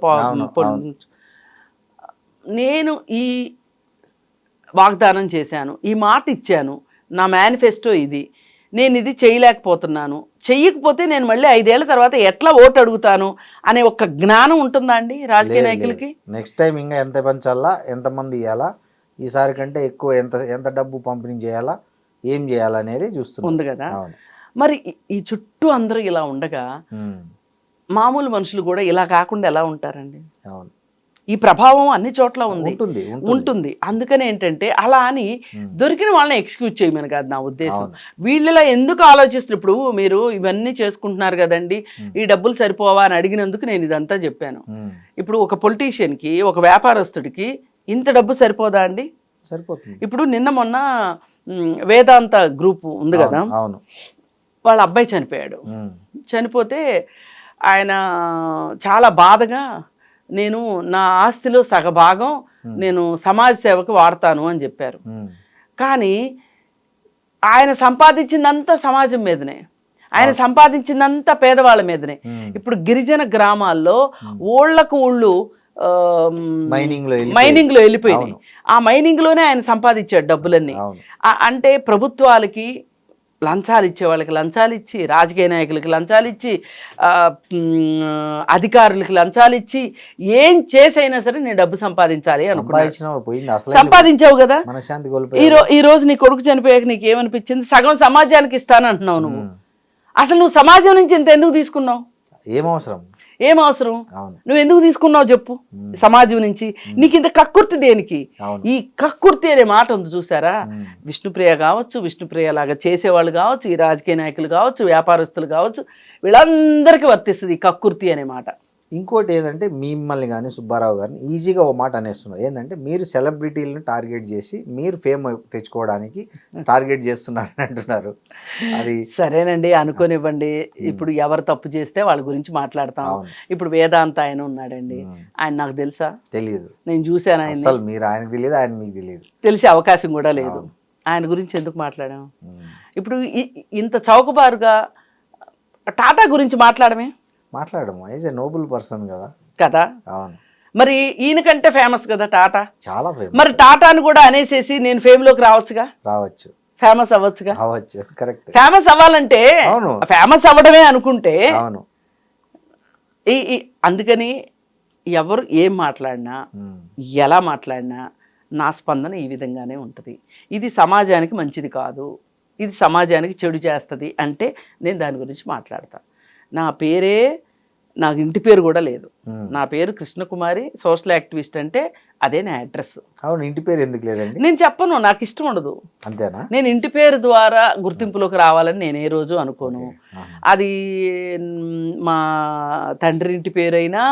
Speaker 3: నేను ఈ వాగ్దానం చేశాను, ఈ మాట ఇచ్చాను, నా మేనిఫెస్టో ఇది, నేను ఇది చేయలేకపోతున్నాను, చెయ్యకపోతే నేను మళ్ళీ 5 ఏళ్ల తర్వాత ఎట్లా ఓటు అడుగుతాను అనే ఒక జ్ఞానం ఉంటుందా అండి రాజకీయ నాయకులకి?
Speaker 2: నెక్స్ట్ టైం ఇంకా ఎంత పెంచాలా, ఎంతమంది ఇవ్వాలా, ఈసారి కంటే ఎక్కువ ఎంత డబ్బు పంపిణీ చేయాలా, ఏం చేయాలనేది ఉంది కదా.
Speaker 3: మరి ఈ చుట్టూ అందరూ ఇలా ఉండగా మామూలు మనుషులు కూడా ఇలా కాకుండా ఎలా ఉంటారండి? ఈ ప్రభావం అన్ని చోట్ల ఉంటుంది. అందుకని ఏంటంటే అలా అని దొరికిన వాళ్ళని ఎక్స్క్యూజ్ చేయమని కాదు నా ఉద్దేశం. వీళ్ళలా ఎందుకు ఆలోచిస్తున్నారు, ఇప్పుడు మీరు ఇవన్నీ చేసుకుంటున్నారు కదండి, ఈ డబ్బులు సరిపోవా అని అడిగినందుకు నేను ఇదంతా చెప్పాను. ఇప్పుడు ఒక పొలిటీషియన్కి, ఒక వ్యాపారస్తుడికి ఇంత డబ్బు సరిపోదా అండి?
Speaker 2: సరిపోతుంది.
Speaker 3: ఇప్పుడు మొన్న వేదాంత గ్రూప్ ఉంది కదా, వాళ్ళ అబ్బాయి చనిపోయాడు. చనిపోతే ఆయన చాలా బాధగా నేను నా ఆస్తిలో సగభాగం నేను సమాజ సేవకు వాడతాను అని చెప్పారు. కానీ ఆయన సంపాదించిందంతా సమాజం మీదనే, ఆయన సంపాదించిందంతా పేదవాళ్ళ మీదనే. ఇప్పుడు గిరిజన గ్రామాల్లో ఊళ్ళకు ఊళ్ళు మైనింగ్ లో వెళ్ళిపోయినాయి. ఆ మైనింగ్ లోనే ఆయన సంపాదించాడు డబ్బులన్నీ. అంటే ప్రభుత్వాలకి లంచాలు ఇచ్చే వాళ్ళకి లంచాలు ఇచ్చి, రాజకీయ నాయకులకి లంచాలు ఇచ్చి, అధికారులకి లంచాలు ఇచ్చి, ఏం చేసైనా సరే నేను డబ్బు సంపాదించాలి అనుకున్నాను. సంపాదించావు కదా. ఈ రోజు నీ కొడుకు చనిపోయాక నీకు ఏమనిపించింది? సగం సమాజానికి ఇస్తానంటున్నావు నువ్వు. అసలు నువ్వు సమాజం నుంచి ఇంత ఎందుకు తీసుకున్నావు? ఏం అవసరం? నువ్వు ఎందుకు తీసుకున్నావు చెప్పు? సమాజం నుంచి నీకు ఇంత కక్కుర్తి దేనికి? ఈ కక్కుర్తి అనే మాట ఉంది చూసారా? విష్ణుప్రియ కావచ్చు, విష్ణుప్రియ లాగా చేసేవాళ్ళు కావచ్చు, ఈ రాజకీయ నాయకులు కావచ్చు, వ్యాపారస్తులు కావచ్చు, వీళ్ళందరికీ వర్తిస్తుంది ఈ కక్కుర్తి అనే మాట.
Speaker 2: ఇంకోటి ఏంటంటే మిమ్మల్ని కానీ సుబ్బారావు గారిని ఈజీగా ఓ మాట అనేస్తున్నారు. ఏంటంటే మీరు సెలబ్రిటీలను టార్గెట్ చేసి మీరు ఫేమ్ తెచ్చుకోవడానికి టార్గెట్ చేస్తున్నారని అంటున్నారు. అది
Speaker 3: సరేనండి, అనుకోనివ్వండి. ఇప్పుడు ఎవరు తప్పు చేస్తే వాళ్ళ గురించి మాట్లాడతాం. ఇప్పుడు వేదాంత ఆయన ఉన్నాడండి, ఆయన నాకు తెలుసా?
Speaker 2: తెలియదు.
Speaker 3: నేను చూశాను ఆయన.
Speaker 2: అసలు మీరు ఆయనకు తెలియదు, ఆయన మీకు తెలియదు.
Speaker 3: తెలిసే అవకాశం కూడా లేదు. ఆయన గురించి ఎందుకు మాట్లాడాం? ఇప్పుడు ఇంత చౌకబారుగా టాటా గురించి
Speaker 2: మాట్లాడము. ఈజ్ ఎ నోబుల్ పర్సన్ కదా. అవును.
Speaker 3: మరి ఈయనకంటే ఫేమస్ కదా టాటా.
Speaker 2: చాలా ఫేమస్.
Speaker 3: మరి టాటాను కూడా అనేసేసి నేను ఫేమ్ లోకి రావచ్చు, ఫేమస్ అవ్వచ్చుగా.
Speaker 2: కరెక్ట్.
Speaker 3: ఫేమస్ అవ్వాలంటే ఫేమస్ అవ్వడమే అనుకుంటే
Speaker 2: అవును.
Speaker 3: అందుకని ఎవరు ఏం మాట్లాడినా, ఎలా మాట్లాడినా నా స్పందన ఈ విధంగానే ఉంటుంది. ఇది సమాజానికి మంచిది కాదు, ఇది సమాజానికి చెడు చేస్తుంది అంటే నేను దాని గురించి మాట్లాడతాను. నాకు ఇంటి పేరు కూడా లేదు. నా పేరు కృష్ణకుమారి, సోషల్ యాక్టివిస్ట్. అంటే అదే నా అడ్రస్.
Speaker 2: అవును. ఇంటి పేరు ఎందుకు లేదండి?
Speaker 3: నేను చెప్పను, నాకు ఇష్టం ఉండదు.
Speaker 2: అంతేనా?
Speaker 3: నేను ఇంటి పేరు ద్వారా గుర్తింపులోకి రావాలని నేను ఏ రోజు అనుకోను. అది మా తండ్రి ఇంటి పేరైనా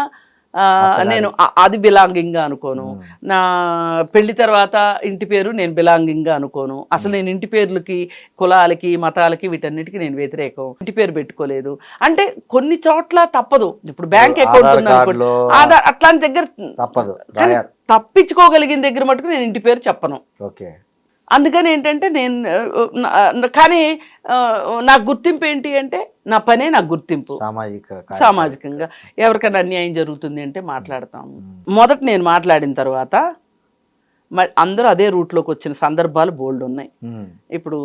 Speaker 3: నేను అది బిలాంగింగ్ గా అనుకోను. నా పెళ్లి తర్వాత ఇంటి పేరు నేను బిలాంగింగ్ గా అనుకోను. అసలు నేను ఇంటి పేర్లకి, కులాలకి, మతాలకి, వీటన్నిటికీ నేను వ్యతిరేకం. ఇంటి పేరు పెట్టుకోలేదు అంటే కొన్ని చోట్ల తప్పదు. ఇప్పుడు బ్యాంక్ అకౌంట్ ఉందనుకోండి, ఆధార్ అట్లాంటి దగ్గర తప్పదు. తప్పించుకోగలిగిన దగ్గర మటుకు నేను ఇంటి పేరు చెప్పను. అందుకని ఏంటంటే కానీ నా గుర్తింపు ఏంటి అంటే నా పనే నాకు గుర్తింపు. సామాజికంగా ఎవరికైనా అన్యాయం జరుగుతుంది అంటే మాట్లాడతాము. మొదట నేను మాట్లాడిన తర్వాత అందరూ అదే రూట్లోకి వచ్చిన సందర్భాలు బోల్డ్ ఉన్నాయి. ఇప్పుడు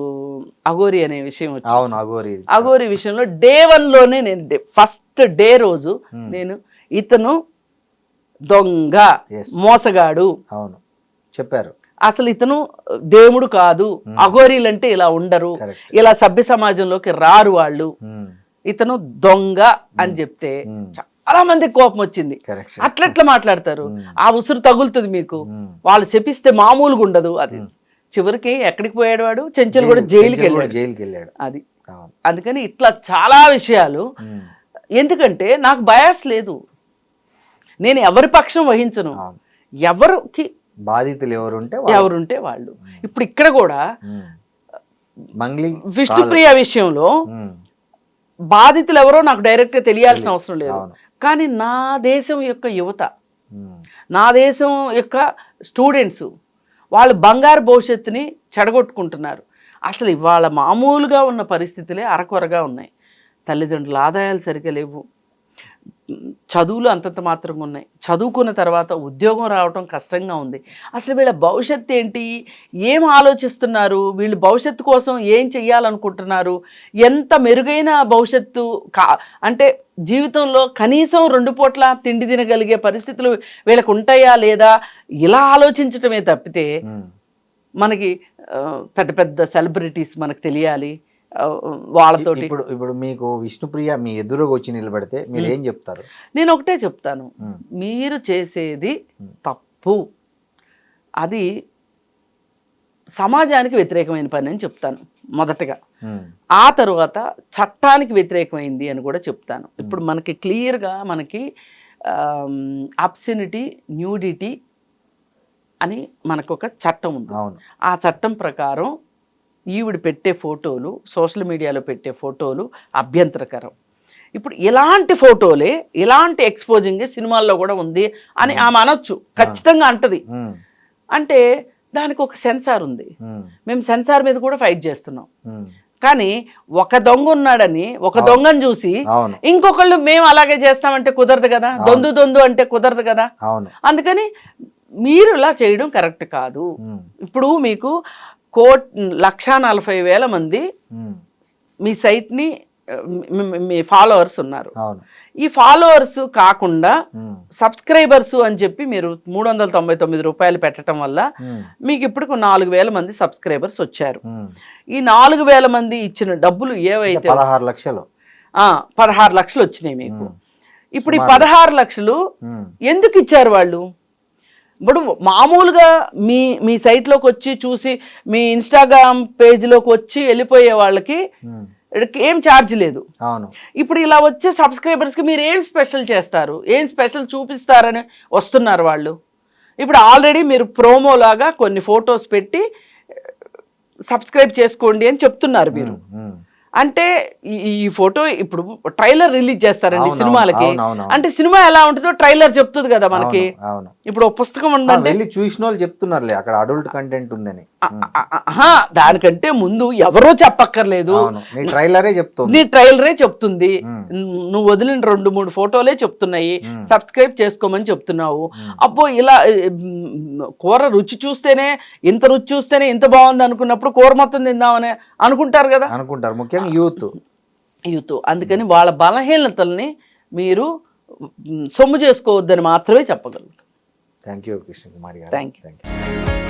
Speaker 3: అఘోరి అనే విషయం వచ్చింది. అఘోరి విషయంలో డే 1 లోనే నేను ఫస్ట్ డే రోజు నేను ఇతను దొంగ, మోసగాడు
Speaker 2: చెప్పారు.
Speaker 3: అసలు ఇతను దేవుడు కాదు, అఘోరీలంటే ఇలా ఉండరు, ఇలా సభ్య సమాజంలోకి రారు వాళ్ళు, ఇతను దొంగ అని చెప్తే చాలా మంది కోపం వచ్చింది. అట్లెట్లా మాట్లాడతారు? ఆ ఉసురు తగులుతుంది మీకు. వాళ్ళు శపిస్తే మామూలుగా ఉండదు. అది చివరికి ఎక్కడికి పోయాడు వాడు? చెంచల్ కూడా జైలుకి వెళ్ళాడు. అది అందుకని ఇట్లా చాలా విషయాలు. ఎందుకంటే నాకు బయాస్ లేదు, నేను ఎవరి పక్షం వహించను. ఎవరికి
Speaker 2: బాధితులు
Speaker 3: ఎవరుంటే వాళ్ళు. ఇప్పుడు ఇక్కడ కూడా విష్ణుప్రియ విషయంలో బాధితులు ఎవరో నాకు డైరెక్ట్ గా తెలియాల్సిన అవసరం లేదు. కానీ నా దేశం యొక్క యువత, నా దేశం యొక్క స్టూడెంట్స్ వాళ్ళు బంగారు భవిష్యత్తుని చెడగొట్టుకుంటున్నారు. అసలు ఇవాళ మామూలుగా ఉన్న పరిస్థితులే అరకొరగా ఉన్నాయి. తల్లిదండ్రుల ఆదాయాలు సరిగ్గా లేవు, చదువులు అంతంత మాత్రంగా ఉన్నాయి, చదువుకున్న తర్వాత ఉద్యోగం రావటం కష్టంగా ఉంది. అసలు వీళ్ళ భవిష్యత్తు ఏంటి, ఏం ఆలోచిస్తున్నారు, వీళ్ళు భవిష్యత్తు కోసం ఏం చెయ్యాలనుకుంటున్నారు, ఎంత మెరుగైన భవిష్యత్తు అంటే జీవితంలో కనీసం 2 పూట్ల తిండి తినగలిగే పరిస్థితులు వీళ్ళకు ఉంటాయా లేదా, ఇలా ఆలోచించటమే తప్పితే మనకి పెద్ద పెద్ద సెలబ్రిటీస్ మనకు తెలియాలి వాళ్ళతోటి.
Speaker 2: ఇప్పుడు మీకు విష్ణుప్రియ మీ ఎదురుగా వచ్చి నిలబడితే మీరు ఏం చెప్తారు?
Speaker 3: నేను ఒకటే చెప్తాను, మీరు చేసేది తప్పు, అది సమాజానికి వ్యతిరేకమైన పని అని చెప్తాను మొదటగా. ఆ తర్వాత చట్టానికి వ్యతిరేకమైంది అని కూడా చెప్తాను. ఇప్పుడు మనకి క్లియర్గా మనకి అబ్సెనిటీ, న్యూడిటీ అని మనకు ఒక చట్టం ఉంది. ఆ చట్టం ప్రకారం ఈవిడ పెట్టే ఫోటోలు, సోషల్ మీడియాలో పెట్టే ఫోటోలు అభ్యంతరకరం. ఇప్పుడు ఇలాంటి ఫోటోలే, ఇలాంటి ఎక్స్పోజింగ్ సినిమాల్లో కూడా ఉంది అని ఆమె అనొచ్చు, ఖచ్చితంగా అంటది. అంటే దానికి ఒక సెన్సార్ ఉంది. మేము సెన్సార్ మీద కూడా ఫైట్ చేస్తున్నాం. కానీ ఒక దొంగ ఉన్నాడని ఒక దొంగను చూసి ఇంకొకళ్ళు మేము అలాగే చేస్తామంటే కుదరదు కదా, దొందు అంటే కుదరదు కదా. అందుకని మీరు ఇలా చేయడం కరెక్ట్ కాదు. ఇప్పుడు మీకు 1,40,000 మంది మీ సైట్ని మీ ఫాలోవర్స్ ఉన్నారు.
Speaker 2: అవును.
Speaker 3: ఈ ఫాలోవర్స్ కాకుండా
Speaker 2: ఉమ్,
Speaker 3: సబ్స్క్రైబర్స్ అని చెప్పి మీరు 399 రూపాయలు పెట్టడం వల్ల
Speaker 2: ఉమ్,
Speaker 3: మీకు ఇప్పుడు 4,000 మంది సబ్స్క్రైబర్స్ వచ్చారు.
Speaker 2: ఉమ్.
Speaker 3: ఈ 4,000 మంది ఇచ్చిన డబ్బులు ఏవైతే
Speaker 2: 16 లక్షలు.
Speaker 3: 16 లక్షలు వచ్చినాయి మీకు.
Speaker 2: ఉమ్.
Speaker 3: ఇప్పుడు ఈ 16 లక్షలు
Speaker 2: ఉమ్,
Speaker 3: ఎందుకు ఇచ్చారు వాళ్ళు? ఇప్పుడు మామూలుగా మీ సైట్లోకి వచ్చి చూసి మీ ఇన్స్టాగ్రామ్ పేజ్లోకి వచ్చి వెళ్ళిపోయే వాళ్ళకి
Speaker 2: ఉమ్.
Speaker 3: ఏం ఛార్జ్ లేదు.
Speaker 2: అవును.
Speaker 3: ఇప్పుడు ఇలా వచ్చే సబ్స్క్రైబర్స్కి మీరు ఏం స్పెషల్ చేస్తారు, ఏం స్పెషల్ చూపిస్తారని వస్తున్నారు వాళ్ళు. ఇప్పుడు ఆల్రెడీ మీరు ప్రోమో లాగా కొన్ని ఫొటోస్ పెట్టి సబ్స్క్రైబ్ చేసుకోండి అని చెప్తున్నారు మీరు.
Speaker 2: ఉమ్.
Speaker 3: అంటే ఈ ఫోటో ఇప్పుడు ట్రైలర్ రిలీజ్ చేస్తారండి
Speaker 2: అవును,
Speaker 3: సినిమాలకి.
Speaker 2: అవును, అవును, అవును.
Speaker 3: అంటే సినిమా ఎలా ఉంటుందో ట్రైలర్ చెప్తుంది కదా మనకి.
Speaker 2: అవును, అవును.
Speaker 3: ఇప్పుడు ఒక పుస్తకం ఉందంటే
Speaker 2: వెళ్ళి చూసిన వాళ్ళు చెప్తున్నారులే అక్కడ అడల్ట్ కంటెంట్ ఉందని.
Speaker 3: దానికంటే ముందు ఎవరో చెప్పక్కర్లేదు,
Speaker 2: అవును, నీ ట్రైలరే చెప్తుంది.
Speaker 3: నీ ట్రైలరే చెప్తుంది.
Speaker 2: ఉమ్.
Speaker 3: నువ్వు వదిలిన 2-3 ఫోటోలే చెప్తున్నాయి,
Speaker 2: ఉమ్.
Speaker 3: సబ్స్క్రైబ్ చేసుకోమని చెప్తున్నావు.
Speaker 2: ఉమ్.
Speaker 3: అబ్బో ఇలా కూర రుచి చూస్తేనే ఇంత రుచి చూస్తేనే ఇంత బాగుంది అనుకున్నప్పుడు కూర మొత్తం తిందామని అనుకుంటారు కదా
Speaker 2: అనుకుంటారు, ముఖ్యంగా యూత్.
Speaker 3: అందుకని వాళ్ళ బలహీనతల్ని మీరు సొమ్ము చేసుకోవద్దని మాత్రమే చెప్పగలరు.
Speaker 2: థ్యాంక్ యూ కృష్ణ కుమారి గారు.
Speaker 3: Thank you.
Speaker 2: Thank you.